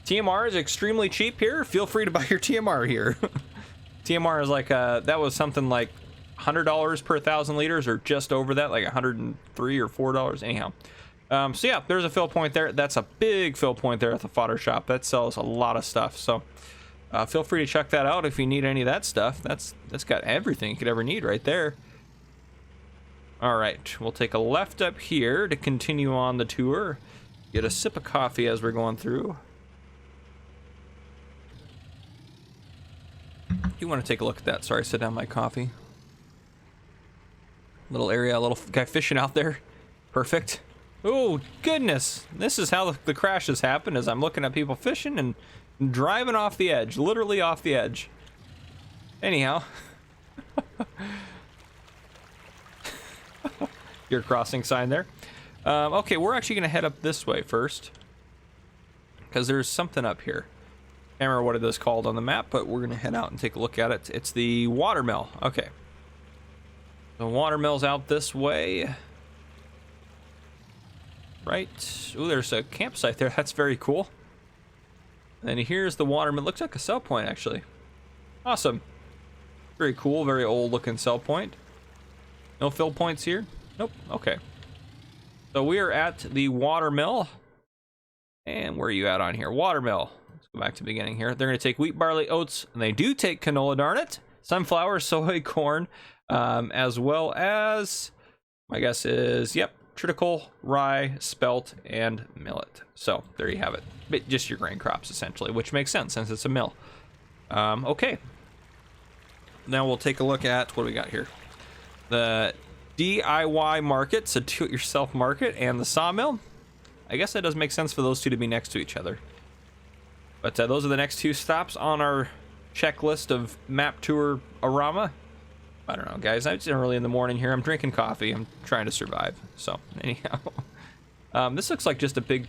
TMR is extremely cheap here. Feel free to buy your TMR here. TMR is like, that was something like $100 per 1,000 liters, or just over that, like $103 or $4. Anyhow. So yeah, there's a fill point there. That's a big fill point there at the fodder shop. That sells a lot of stuff. So feel free to check that out if you need any of that stuff. That's got everything you could ever need right there. All right, we'll take a left up here to continue on the tour. Get a sip of coffee as we're going through. You want to take a look at that. Sorry, sit down my coffee. Little area, little guy fishing out there. Perfect. Oh, goodness. This is how the crashes happen, as I'm looking at people fishing and driving off the edge. Literally off the edge. Anyhow. Your crossing sign there. Okay, we're actually going to head up this way first, because there's something up here. I can't remember what it is called on the map, but we're going to head out and take a look at it. It's the water mill. Okay. The water mill's out this way. Right. Ooh, there's a campsite there. That's very cool. And here's the water mill. Looks like a sell point, actually. Awesome. Very cool. Very old looking sell point. No fill points here? Nope. Okay. So we are at the water mill. And where are you at on here? Water mill. Let's go back to the beginning here. They're going to take wheat, barley, oats, and they do take canola, darn it. Sunflower, soy, corn, as well as, my guess is, yep, triticule, rye, spelt, and millet. So there you have it. But just your grain crops, essentially, which makes sense since it's a mill. Okay. Now we'll take a look at what do we got here. The DIY market, so do-it-yourself market, and the sawmill. I guess that does make sense for those two to be next to each other. But those are the next two stops on our checklist of map tour arama. I don't know, guys. It's early in the morning here. I'm drinking coffee. I'm trying to survive. So, anyhow. This looks like just a big...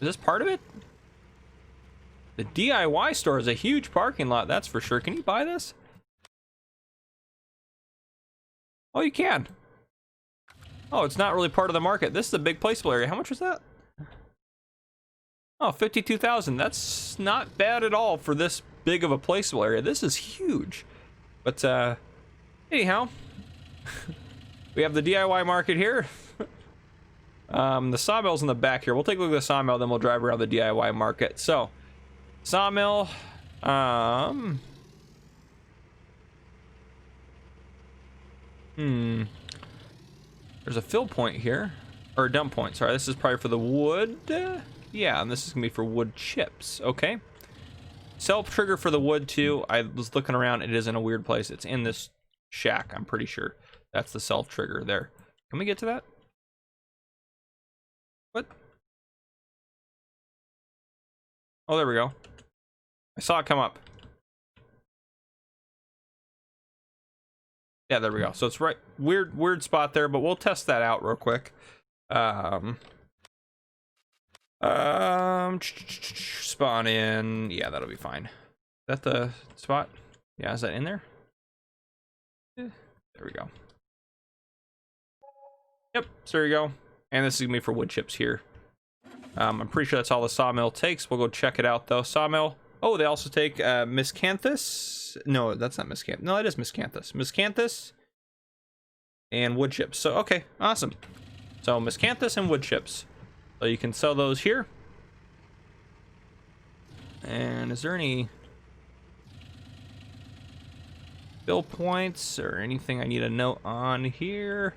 Is this part of it? The DIY store is a huge parking lot, that's for sure. Can you buy this? Oh, you can. Oh, it's not really part of the market. This is a big placeable area. How much was that? Oh, 52,000. That's not bad at all for this big of a placeable area. This is huge. But, anyhow, we have the DIY market here. The sawmill's in the back here. We'll take a look at the sawmill, then we'll drive around the DIY market. So, sawmill, there's a fill point here, or a dump point. Sorry, this is probably for the wood. Yeah, and this is gonna be for wood chips. Okay. Self trigger for the wood too. I was looking around. It is in a weird place. It's in this shack, I'm pretty sure. That's the self trigger there. Can we get to that? What? Oh, there we go. I saw it come up. Yeah, there we go. So it's right, weird spot there, but we'll test that out real quick. Spawn in. Yeah, that'll be fine. Is that the spot? Yeah, is that in there? There we go. Yep, so there you go. And this is gonna be for wood chips here. I'm pretty sure that's all the sawmill takes. We'll go check it out though. Sawmill. Oh, they also take miscanthus. No, that's not miscanthus. No, it is miscanthus. Miscanthus and wood chips. So okay, awesome. So miscanthus and wood chips. So you can sell those here. And is there any fill points or anything I need to note on here?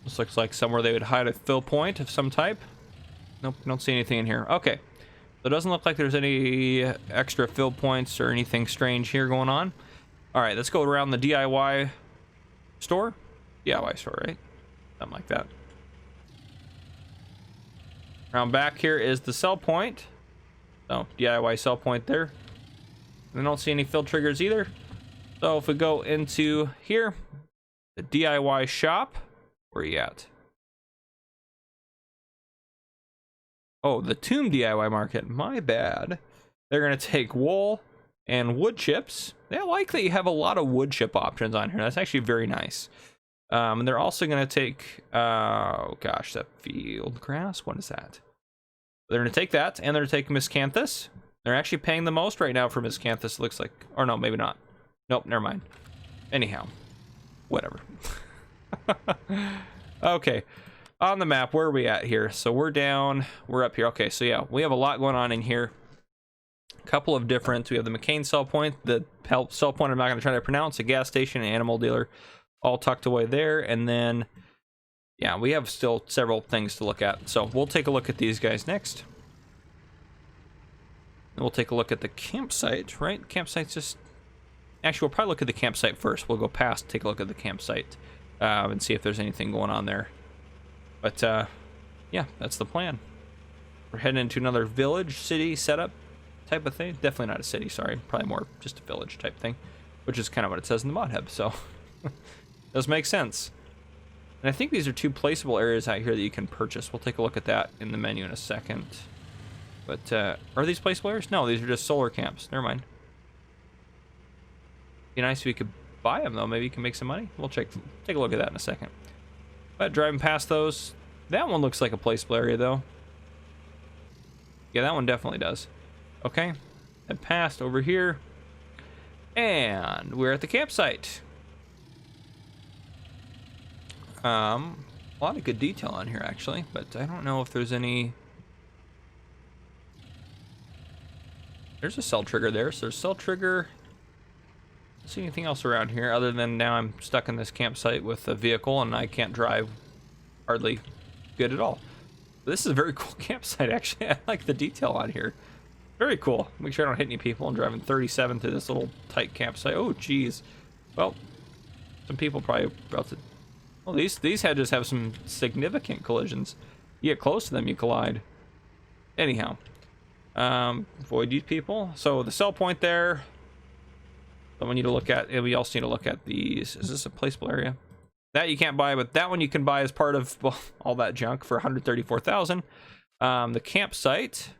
This looks like somewhere they would hide a fill point of some type. Nope, don't see anything in here. Okay, so it doesn't look like there's any extra fill points or anything strange here going on. All right, let's go around the DIY store. DIY store, right? Something like that. Around back here is the sell point. So DIY sell point there. And I don't see any fill triggers either. So if we go into here, the DIY shop, where are you at? Oh, the Tomb DIY market. My bad. They're gonna take wool and wood chips. They like that you have a lot of wood chip options on here. That's actually very nice. And they're also gonna take, oh gosh, that field grass. What is that? They're gonna take that, and they're gonna take miscanthus. They're actually paying the most right now for miscanthus. Looks like, or no, maybe not. Nope, never mind. Anyhow, whatever. Okay, on the map, where are we at here? So we're up here. Okay, so yeah, we have a lot going on in here. A couple of different, we have the McCain sell point, the sell point I'm not going to try to pronounce, a gas station, an animal dealer, all tucked away there. And then, yeah, we have still several things to look at. So we'll take a look at these guys next. And we'll take a look at the campsite, right? Campsite's just, actually, we'll probably look at the campsite first. We'll go past, take a look at the campsite. And see if there's anything going on there. But yeah, that's the plan. We're heading into another village, city setup type of thing. Definitely not a city, sorry. Probably more just a village type thing, which is kind of what it says in the mod hub. So does make sense. And I think these are two placeable areas out here that you can purchase. We'll take a look at that in the menu in a second. But are these placeable areas? No, these are just solar camps. Never mind. Be nice if we could buy them though. Maybe you can make some money. We'll take a look at that in a second. But driving past those, that one looks like a placeable area though. Yeah, that one definitely does. Okay, head past over here, and we're at the campsite. A lot of good detail on here actually, but I don't know if there's any. There's a cell trigger there, so there's cell trigger. See anything else around here other than now I'm stuck in this campsite with a vehicle and I can't drive hardly good at all. But this is a very cool campsite actually. I like the detail on here. Very cool. Make sure I don't hit any people. I'm driving 37 through this little tight campsite. Oh geez. Well, some people probably about to. Well, these hedges have some significant collisions. You get close to them, you collide. Anyhow, avoid these people. So the sell point there. We need to look at. We also need to look at these. Is this a placeable area? That you can't buy, but that one you can buy as part of, well, all that junk for 134,000. The campsite.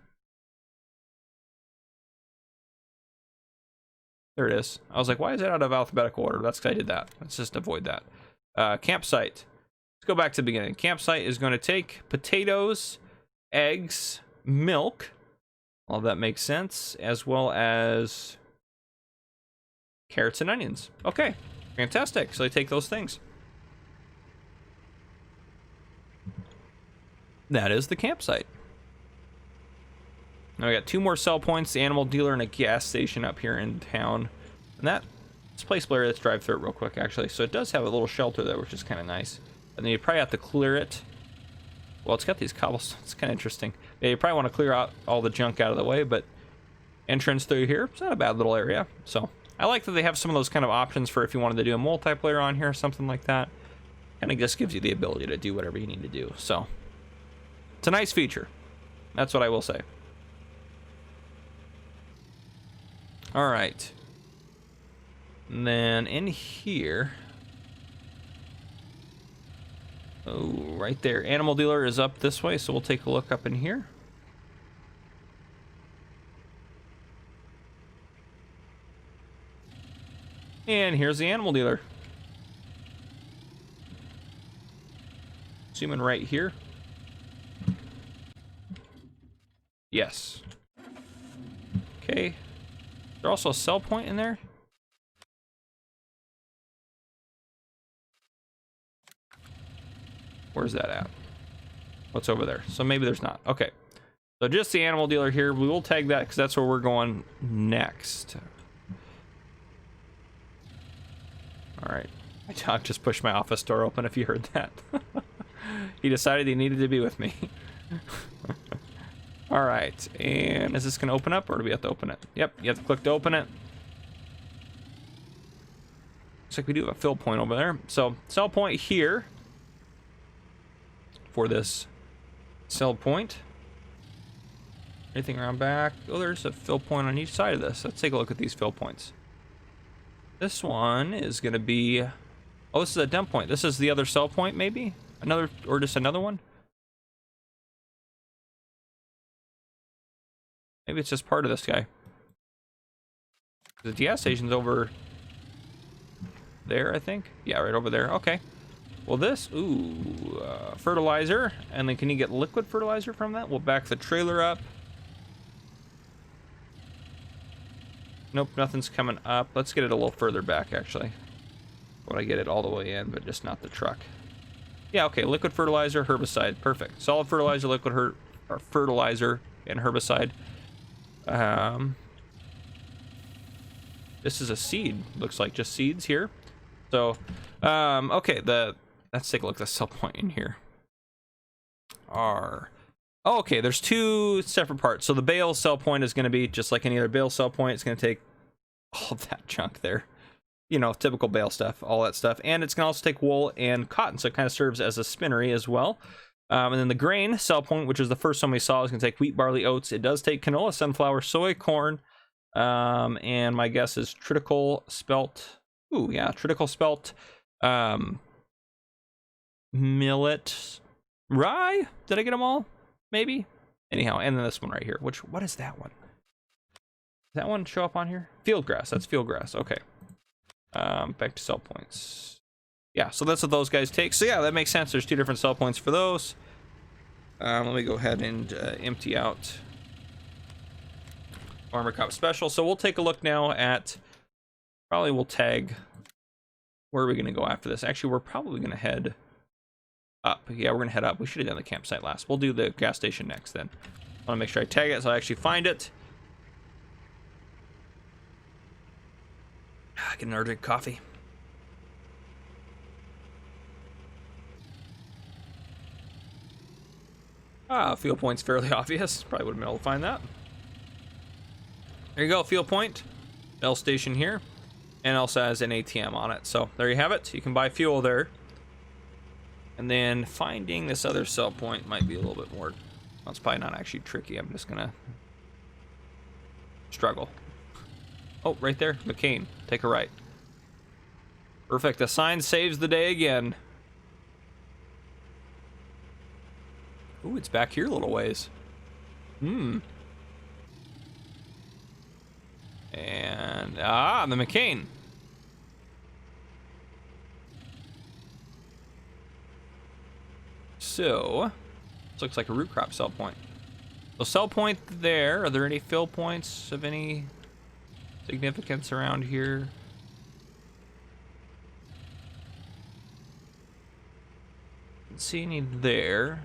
There it is. I was like, why is it out of alphabetical order? That's because I did that. Let's just avoid that. Campsite. Let's go back to the beginning. Campsite is going to take potatoes, eggs, milk. All that makes sense, as well as carrots and onions. Okay, fantastic. So I take those things. That is the campsite. Now we got two more sell points, the animal dealer and a gas station up here in town. And that's placeable area. Let's drive through it real quick actually. So it does have a little shelter there, which is kind of nice. And then you probably have to clear it. Well, it's got these cobblestones. It's kind of interesting. Yeah, you probably want to clear out all the junk out of the way, but entrance through here. It's not a bad little area. So I like that they have some of those kind of options for if you wanted to do a multiplayer on here or something like that. And it just gives you the ability to do whatever you need to do. So it's a nice feature. That's what I will say. All right. And then in here, oh, right there, animal dealer is up this way, so we'll take a look up in here. And here's the animal dealer. Zooming right here. Yes. Okay. Is there also a sell point in there? Where's that at? What's over there? So maybe there's not. Okay. So just the animal dealer here. We will tag that because that's where we're going next. All right. My dog just pushed my office door open, if you heard that. He decided he needed to be with me. All right. And is this going to open up, or do we have to open it? Yep. You have to click to open it. Looks like we do have a fill point over there. So sell point here. For this sell point. Anything around back? Oh, there's a fill point on each side of this. Let's take a look at these fill points. This one is going to be... Oh, this is a dump point. This is the other sell point, maybe? Another, or just another one? Maybe it's just part of this guy. The gas station's over there, I think. Yeah, right over there. Okay. Well, this, ooh, fertilizer, and then can you get liquid fertilizer from that? We'll back the trailer up. Nope, nothing's coming up. Let's get it a little further back, actually. I want to get it all the way in, but just not the truck. Yeah, okay, liquid fertilizer, herbicide, perfect. Solid fertilizer, liquid fertilizer, and herbicide. This is a seed, looks like just seeds here. So, okay, let's take a look at the sell point in here. Oh, okay, there's two separate parts. So the bale sell point is going to be just like any other bale sell point. It's going to take all of that junk there. You know, typical bale stuff, all that stuff. And it's going to also take wool and cotton, so it kind of serves as a spinnery as well. And then the grain sell point, which is the first one we saw, is going to take wheat, barley, oats. It does take canola, sunflower, soy, corn. And my guess is triticale, spelt. Ooh, yeah, triticale, spelt. Millet, rye. Did I get them all? Maybe. Anyhow, and then this one right here. What is that one? Does that one show up on here? Field grass. That's field grass. Okay. Back to sell points. Yeah, so that's what those guys take. So yeah, that makes sense. There's two different sell points for those. Let me go ahead and empty out Farmer Cup Special. So we'll take a look now at, probably we'll tag, where are we going to go after this? Actually, we're probably going to head up. Yeah, we're going to head up. We should have done the campsite last. We'll do the gas station next then. I want to make sure I tag it so I actually find it. Get an urgent coffee. Field point's fairly obvious. Probably would have been able to find that. There you go, field point. Bell station here. And also has an ATM on it. So there you have it. You can buy fuel there. And then finding this other sell point might be a little bit more... Well, it's probably not actually tricky. I'm just gonna struggle. Oh, right there. McCain. Take a right. Perfect. The sign saves the day again. Ooh, it's back here a little ways. And the McCain. So this looks like a root crop sell point. So sell point there. Are there any fill points of any significance around here? Don't see any there.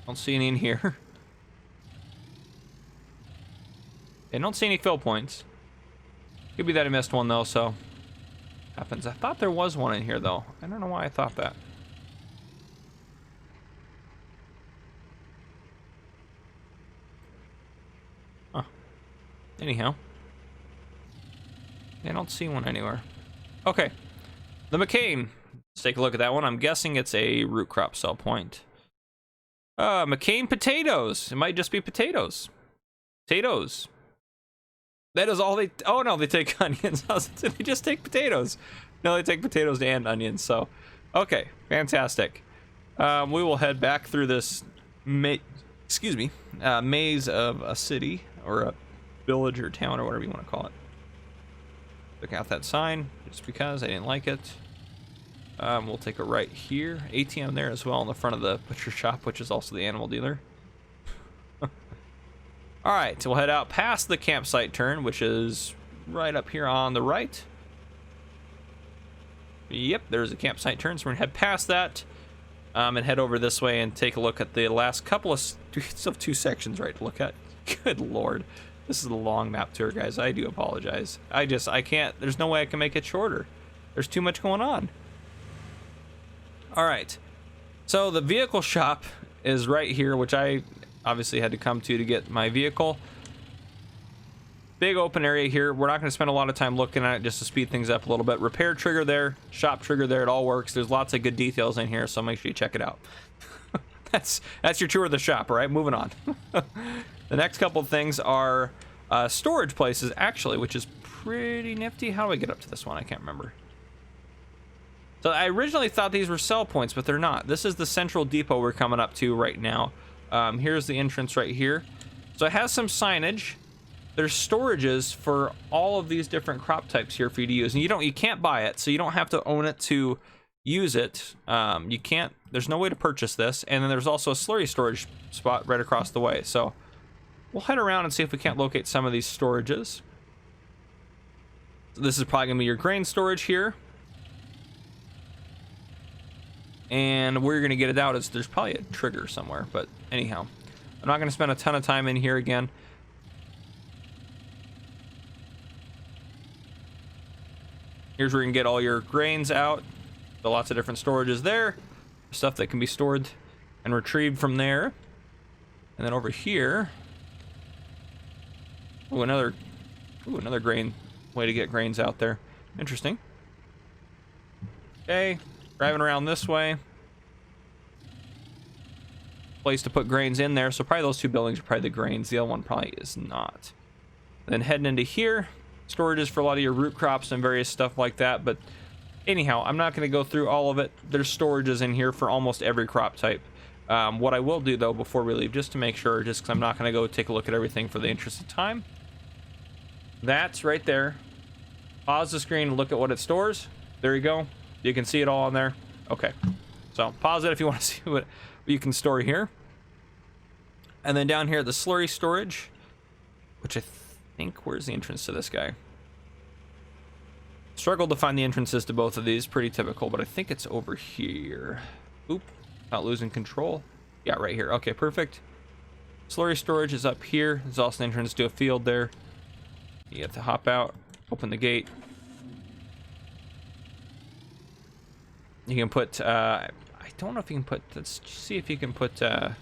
Don't see any in here. I don't see any fill points. Could be that I missed one though, so happens. I thought there was one in here though. I don't know why I thought that. anyhow. I don't see one anywhere. Okay, the McCain. Let's take a look at that one. I'm guessing it's a root crop sell point. McCain potatoes. It might just be potatoes. Potatoes. That is all they... Oh, no, they take onions. Did they just take potatoes? No, they take potatoes and onions. So, okay, fantastic. We will head back through this maze of a city or a village or town or whatever you want to call it. Look out that sign just because I didn't like it. We'll take a right here. ATM there as well in the front of the butcher shop, which is also the animal dealer. All right, so we'll head out past the campsite turn, which is right up here on the right. Yep, there's a campsite turn, so we're gonna head past that and head over this way and take a look at the last couple of... Still have 2 sections right to look at. Good lord. This is a long map tour, guys. I do apologize. I can't... There's no way I can make it shorter. There's too much going on. All right. So the vehicle shop is right here, which I obviously had to come to get my vehicle. Big open area here. We're not going to spend a lot of time looking at it just to speed things up a little bit. Repair trigger there, shop trigger there. It all works. There's lots of good details in here, so make sure you check it out. That's your tour of the shop, all right? Moving on. The next couple of things are storage places, actually, which is pretty nifty. How do I get up to this one? I can't remember. So I originally thought these were sell points, but they're not. This is the central depot we're coming up to right now. Here's the entrance right here. So it has some signage. There's storages for all of these different crop types here for you to use, and you can't buy it, so you don't have to own it to use it. You can't. There's no way to purchase this, and then there's also a slurry storage spot right across the way. So we'll head around and see if we can't locate some of these storages. So this is probably gonna be your grain storage here, and where you're gonna get it out is there's probably a trigger somewhere. But anyhow, I'm not gonna spend a ton of time in here again. Here's where you can get all your grains out. So lots of different storages there. Stuff that can be stored and retrieved from there. And then over here, another grain way to get grains out there. Interesting. Okay, driving around this way. Place to put grains in there. So probably those 2 buildings are probably the grains. The other one probably is not. And then heading into here. Storages for a lot of your root crops and various stuff like that, but anyhow, I'm not going to go through all of it. There's storages in here for almost every crop type. What I will do though before we leave, just to make sure, just because I'm not going to go take a look at everything for the interest of time, that's right there. Pause the screen and look at what it stores. There you go. You can see it all on there. Okay, so pause it if you want to see what you can store here. And then down here, the slurry storage, which I think, where's the entrance to this guy? Struggled to find the entrances to both of these. Pretty typical, but I think it's over here. Oop, not losing control. Yeah, right here. Okay, perfect. Slurry storage is up here. There's also an entrance to a field there. You have to hop out, open the gate. You can put, I don't know if you can put, let's see if you can put, slurry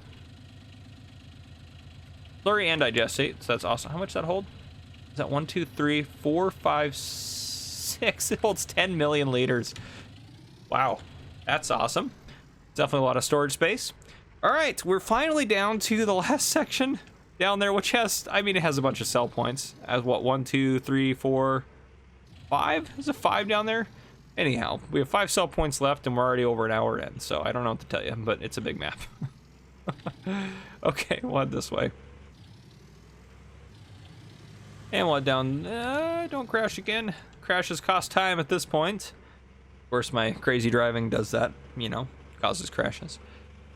and digestate. So that's awesome. How much does that hold? Is that 1, 2, 3, 4, 5, 6? It holds 10 million liters. Wow, that's awesome. Definitely a lot of storage space. All right, we're finally down to the last section down there, which has, I mean, it has a bunch of sell points. As what, 1, 2, 3, 4, 5? There's a 5 down there. Anyhow, we have 5 sell points left, and we're already over an hour in. So I don't know what to tell you, but it's a big map. Okay, we'll head this way. And we'll head down. Don't crash again. Crashes cost time at this point. Of course, my crazy driving does that, you know, causes crashes.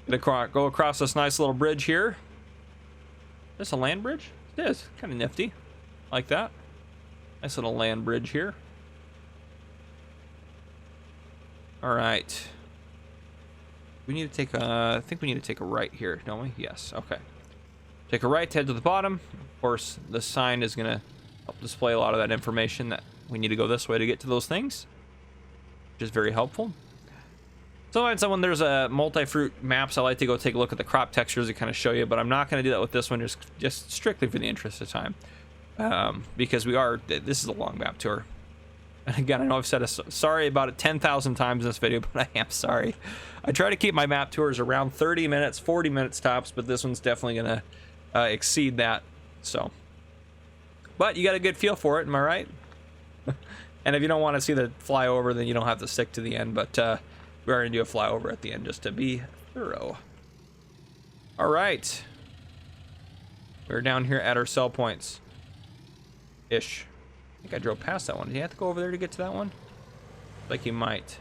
Gonna go across this nice little bridge here. Is this a land bridge? It is. Kind of nifty. Like that. Nice little land bridge here. All right. We need to take a, I think we need to take a right here, don't we? Yes, okay. Take a right to head to the bottom. Of course, the sign is gonna help display a lot of that information that we need to go this way to get to those things, which is very helpful. Sometimes when there's a multi-fruit maps, I like to go take a look at the crop textures to kind of show you, but I'm not gonna do that with this one, just strictly for the interest of time. because this is a long map tour. And again, I know I've said sorry about it 10,000 times in this video, but I am sorry. I try to keep my map tours around 30 minutes, 40 minutes tops, but this one's definitely going to exceed that. So, but you got a good feel for it, am I right? And if you don't want to see the flyover, then you don't have to stick to the end, but we're going to do a flyover at the end just to be thorough. All right. We're down here at our sell points. Ish. I think I drove past that one. Do you have to go over there to get to that one? Like you might.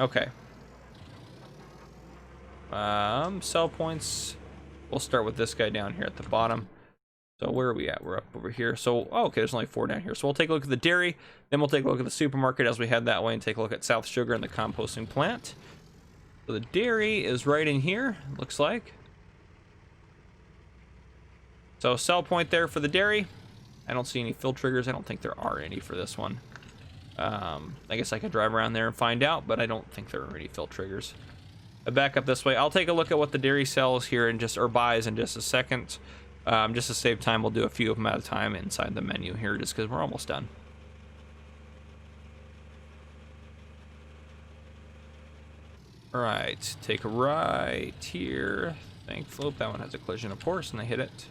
Okay. Sell points. We'll start with this guy down here at the bottom. So where are we at? We're up over here. So, oh, okay, there's only 4 down here. So we'll take a look at the dairy. Then we'll take a look at the supermarket as we head that way and take a look at South Sugar and the composting plant. So the dairy is right in here, looks like. So sell point there for the dairy. I don't see any fill triggers. I don't think there are any for this one. I guess I could drive around there and find out, but I don't think there are any fill triggers. Back up this way. I'll take a look at what the dairy sells here or buys in just a second. Just to save time, we'll do a few of them at a time inside the menu here, just because we're almost done. All right, take a right here. Thankfully, that one has a collision, of course, and I hit it.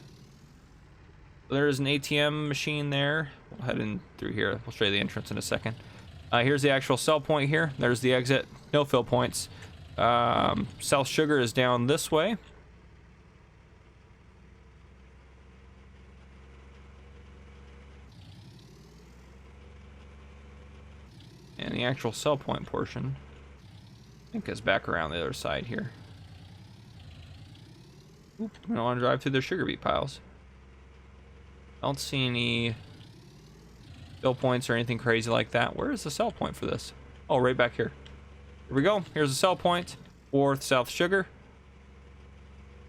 There's an ATM machine there. We'll head in through here. We'll show you the entrance in a second. Here's the actual sell point here. There's the exit. No fill points. South Sugar is down this way. And the actual sell point portion, I think, is back around the other side here. Oop, I don't want to drive through the sugar beet piles. I don't see any fill points or anything crazy like that. Where is the sell point for this? Oh, right back here. Here we go. Here's the sell point for South Sugar.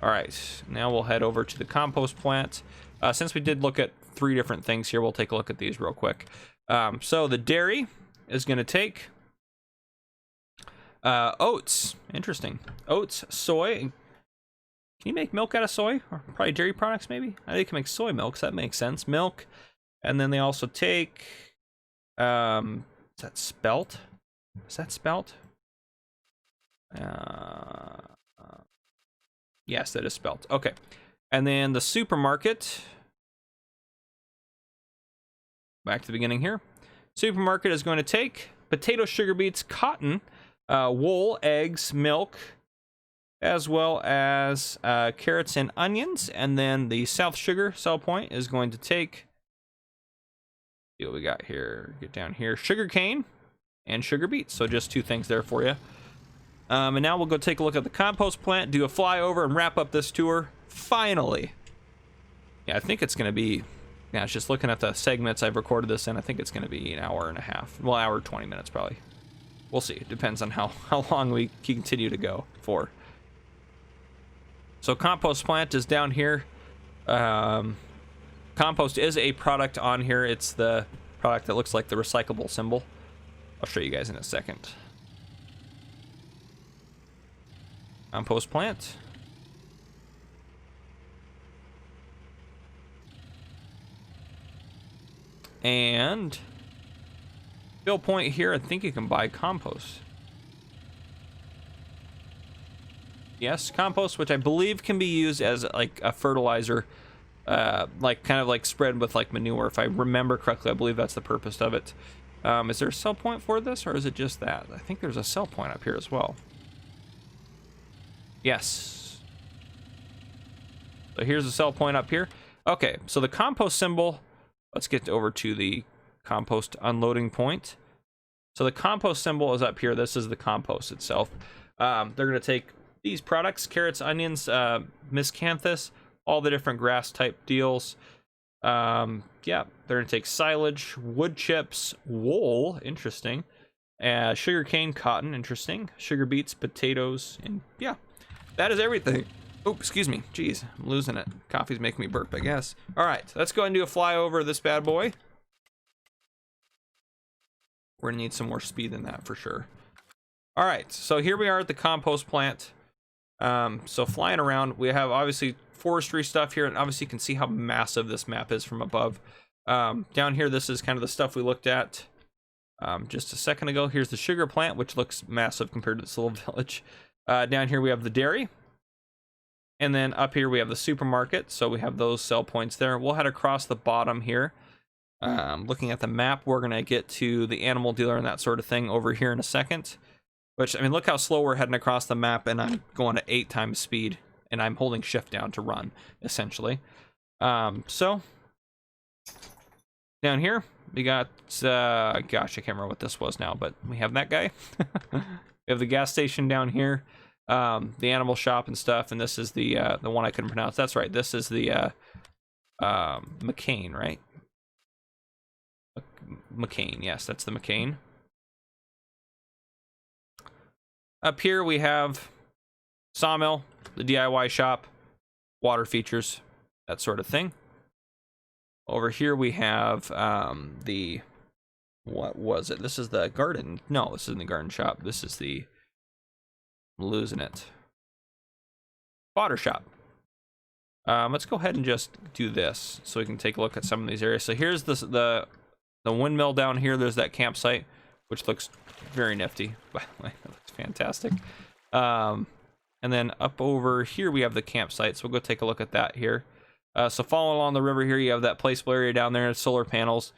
All right, now we'll head over to the compost plant. Since we did look at 3 different things here, we'll take a look at these real quick. So the dairy is going to take oats. Interesting. Oats, soy. Can you make milk out of soy? Or probably dairy products, maybe? I think they can make soy milk, so that makes sense. Milk. And then they also take... is that spelt? Is that spelt? Yes, that is spelt. Okay. And then the supermarket. Back to the beginning here. Supermarket is going to take potato, sugar beets, cotton, wool, eggs, milk, as well as carrots and onions. And then the South Sugar sell point is going to take, see what we got here, get down here, sugar cane and sugar beets. So just 2 things there for you. And now we'll go take a look at the compost plant, do a flyover, and wrap up this tour. Finally. Yeah, I think it's going to be, yeah, it's just looking at the segments I've recorded this in, I think it's going to be an hour and a half. Well, hour 20 minutes probably. We'll see. It depends on how long we continue to go for. So compost plant is down here. Compost is a product on here. It's the product that looks like the recyclable symbol. I'll show you guys in a second. Compost plant. And fill point here, I think you can buy compost. Yes, compost, which I believe can be used as like a fertilizer, like kind of like spread with like manure. If I remember correctly, I believe that's the purpose of it. Is there a sell point for this, or is it just that? I think there's a sell point up here as well. Yes. So here's the sell point up here. Okay, so the compost symbol, let's get over to the compost unloading point. So the compost symbol is up here. This is the compost itself. They're going to take these products, carrots, onions, miscanthus, all the different grass type deals. Yeah, they're going to take silage, wood chips, wool, interesting, sugar cane, cotton, interesting, sugar beets, potatoes, and yeah, that is everything. Oh, excuse me. Jeez, I'm losing it. Coffee's making me burp, I guess. All right, let's go ahead and do a flyover of this bad boy. We're gonna need some more speed than that for sure. All right, so here we are at the compost plant. So flying around, we have obviously forestry stuff here, and obviously you can see how massive this map is from above. Down here, this is kind of the stuff we looked at just a second ago. Here's the sugar plant, which looks massive compared to this little village. Down here we have the dairy, and then up here we have the supermarket, so we have those sell points there. We'll head across the bottom here. Looking at the map, we're gonna get to the animal dealer and that sort of thing over here in a second. Which, I mean, look how slow we're heading across the map, and I'm going at 8 times speed, and I'm holding shift down to run, essentially. So down here we got gosh, I can't remember what this was now, but we have that guy. We have the gas station down here, the animal shop and stuff, and this is the one I couldn't pronounce. That's right, this is the McCain, right? McCain, yes, that's the McCain. Up here we have sawmill, the DIY shop, water features, that sort of thing. Over here we have the, what was it? This is the garden. No, this isn't the garden shop. This is the, I'm losing it, fodder shop. Let's go ahead and just do this so we can take a look at some of these areas. So here's the windmill down here. There's that campsite, which looks very nifty. By the way, that looks fantastic. And then up over here we have the campsite, so we'll go take a look at that here. So following along the river here, you have that placeable area down there, solar panels,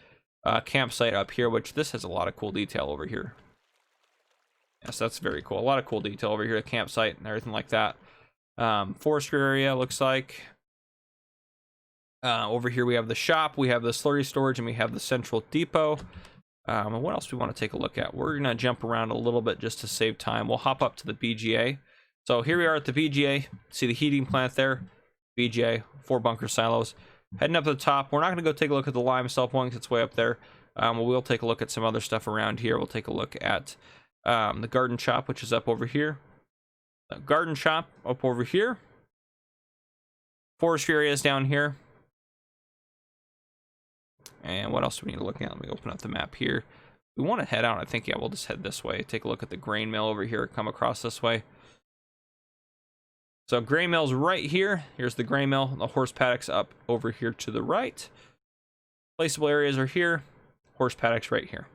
campsite up here, which this has a lot of cool detail over here. Yes, that's very cool. A lot of cool detail over here, the campsite and everything like that. Forestry area looks like. Over here we have the shop, we have the slurry storage, and we have the central depot. And what else do we want to take a look at? We're gonna jump around a little bit just to save time. We'll hop up to the BGA. So here we are at the BGA. See the heating plant there. BGA, 4 bunker silos. Heading up to the top. We're not gonna go take a look at the lime sell point because it's way up there. We'll take a look at some other stuff around here. We'll take a look at the garden shop, which is up over here. The garden shop up over here. Forestry areas down here. And what else do we need to look at? Let me open up the map here. We want to head out. I think, yeah, we'll just head this way. Take a look at the grain mill over here. Come across this way. So grain mill's right here. Here's the grain mill. The horse paddock's up over here to the right. Placeable areas are here. Horse paddock's right here.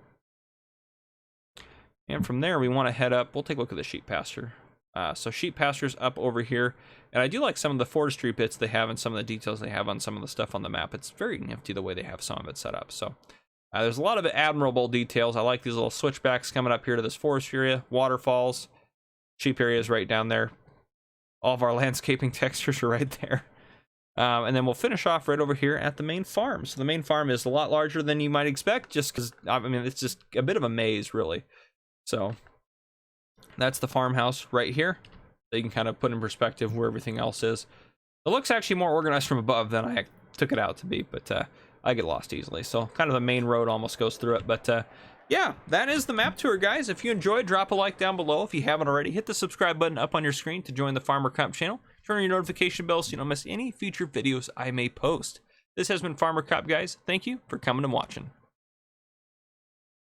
And from there, we want to head up. We'll take a look at the sheep pasture. So sheep pasture's up over here. And I do like some of the forestry bits they have and some of the details they have on some of the stuff on the map. It's very nifty the way they have some of it set up. So there's a lot of admirable details. I like these little switchbacks coming up here to this forestry area. Waterfalls. Sheep areas right down there. All of our landscaping textures are right there. And then we'll finish off right over here at the main farm. So the main farm is a lot larger than you might expect, just because, I mean, it's just a bit of a maze, really. So that's the farmhouse right here. So you can kind of put in perspective where everything else is. It looks actually more organized from above than I took it out to be, but I get lost easily. So kind of the main road almost goes through it. But yeah, that is the map tour, guys. If you enjoyed, drop a like down below. If you haven't already, hit the subscribe button up on your screen to join the Farmer Cop channel. Turn on your notification bell so you don't miss any future videos I may post. This has been Farmer Cop, guys. Thank you for coming and watching.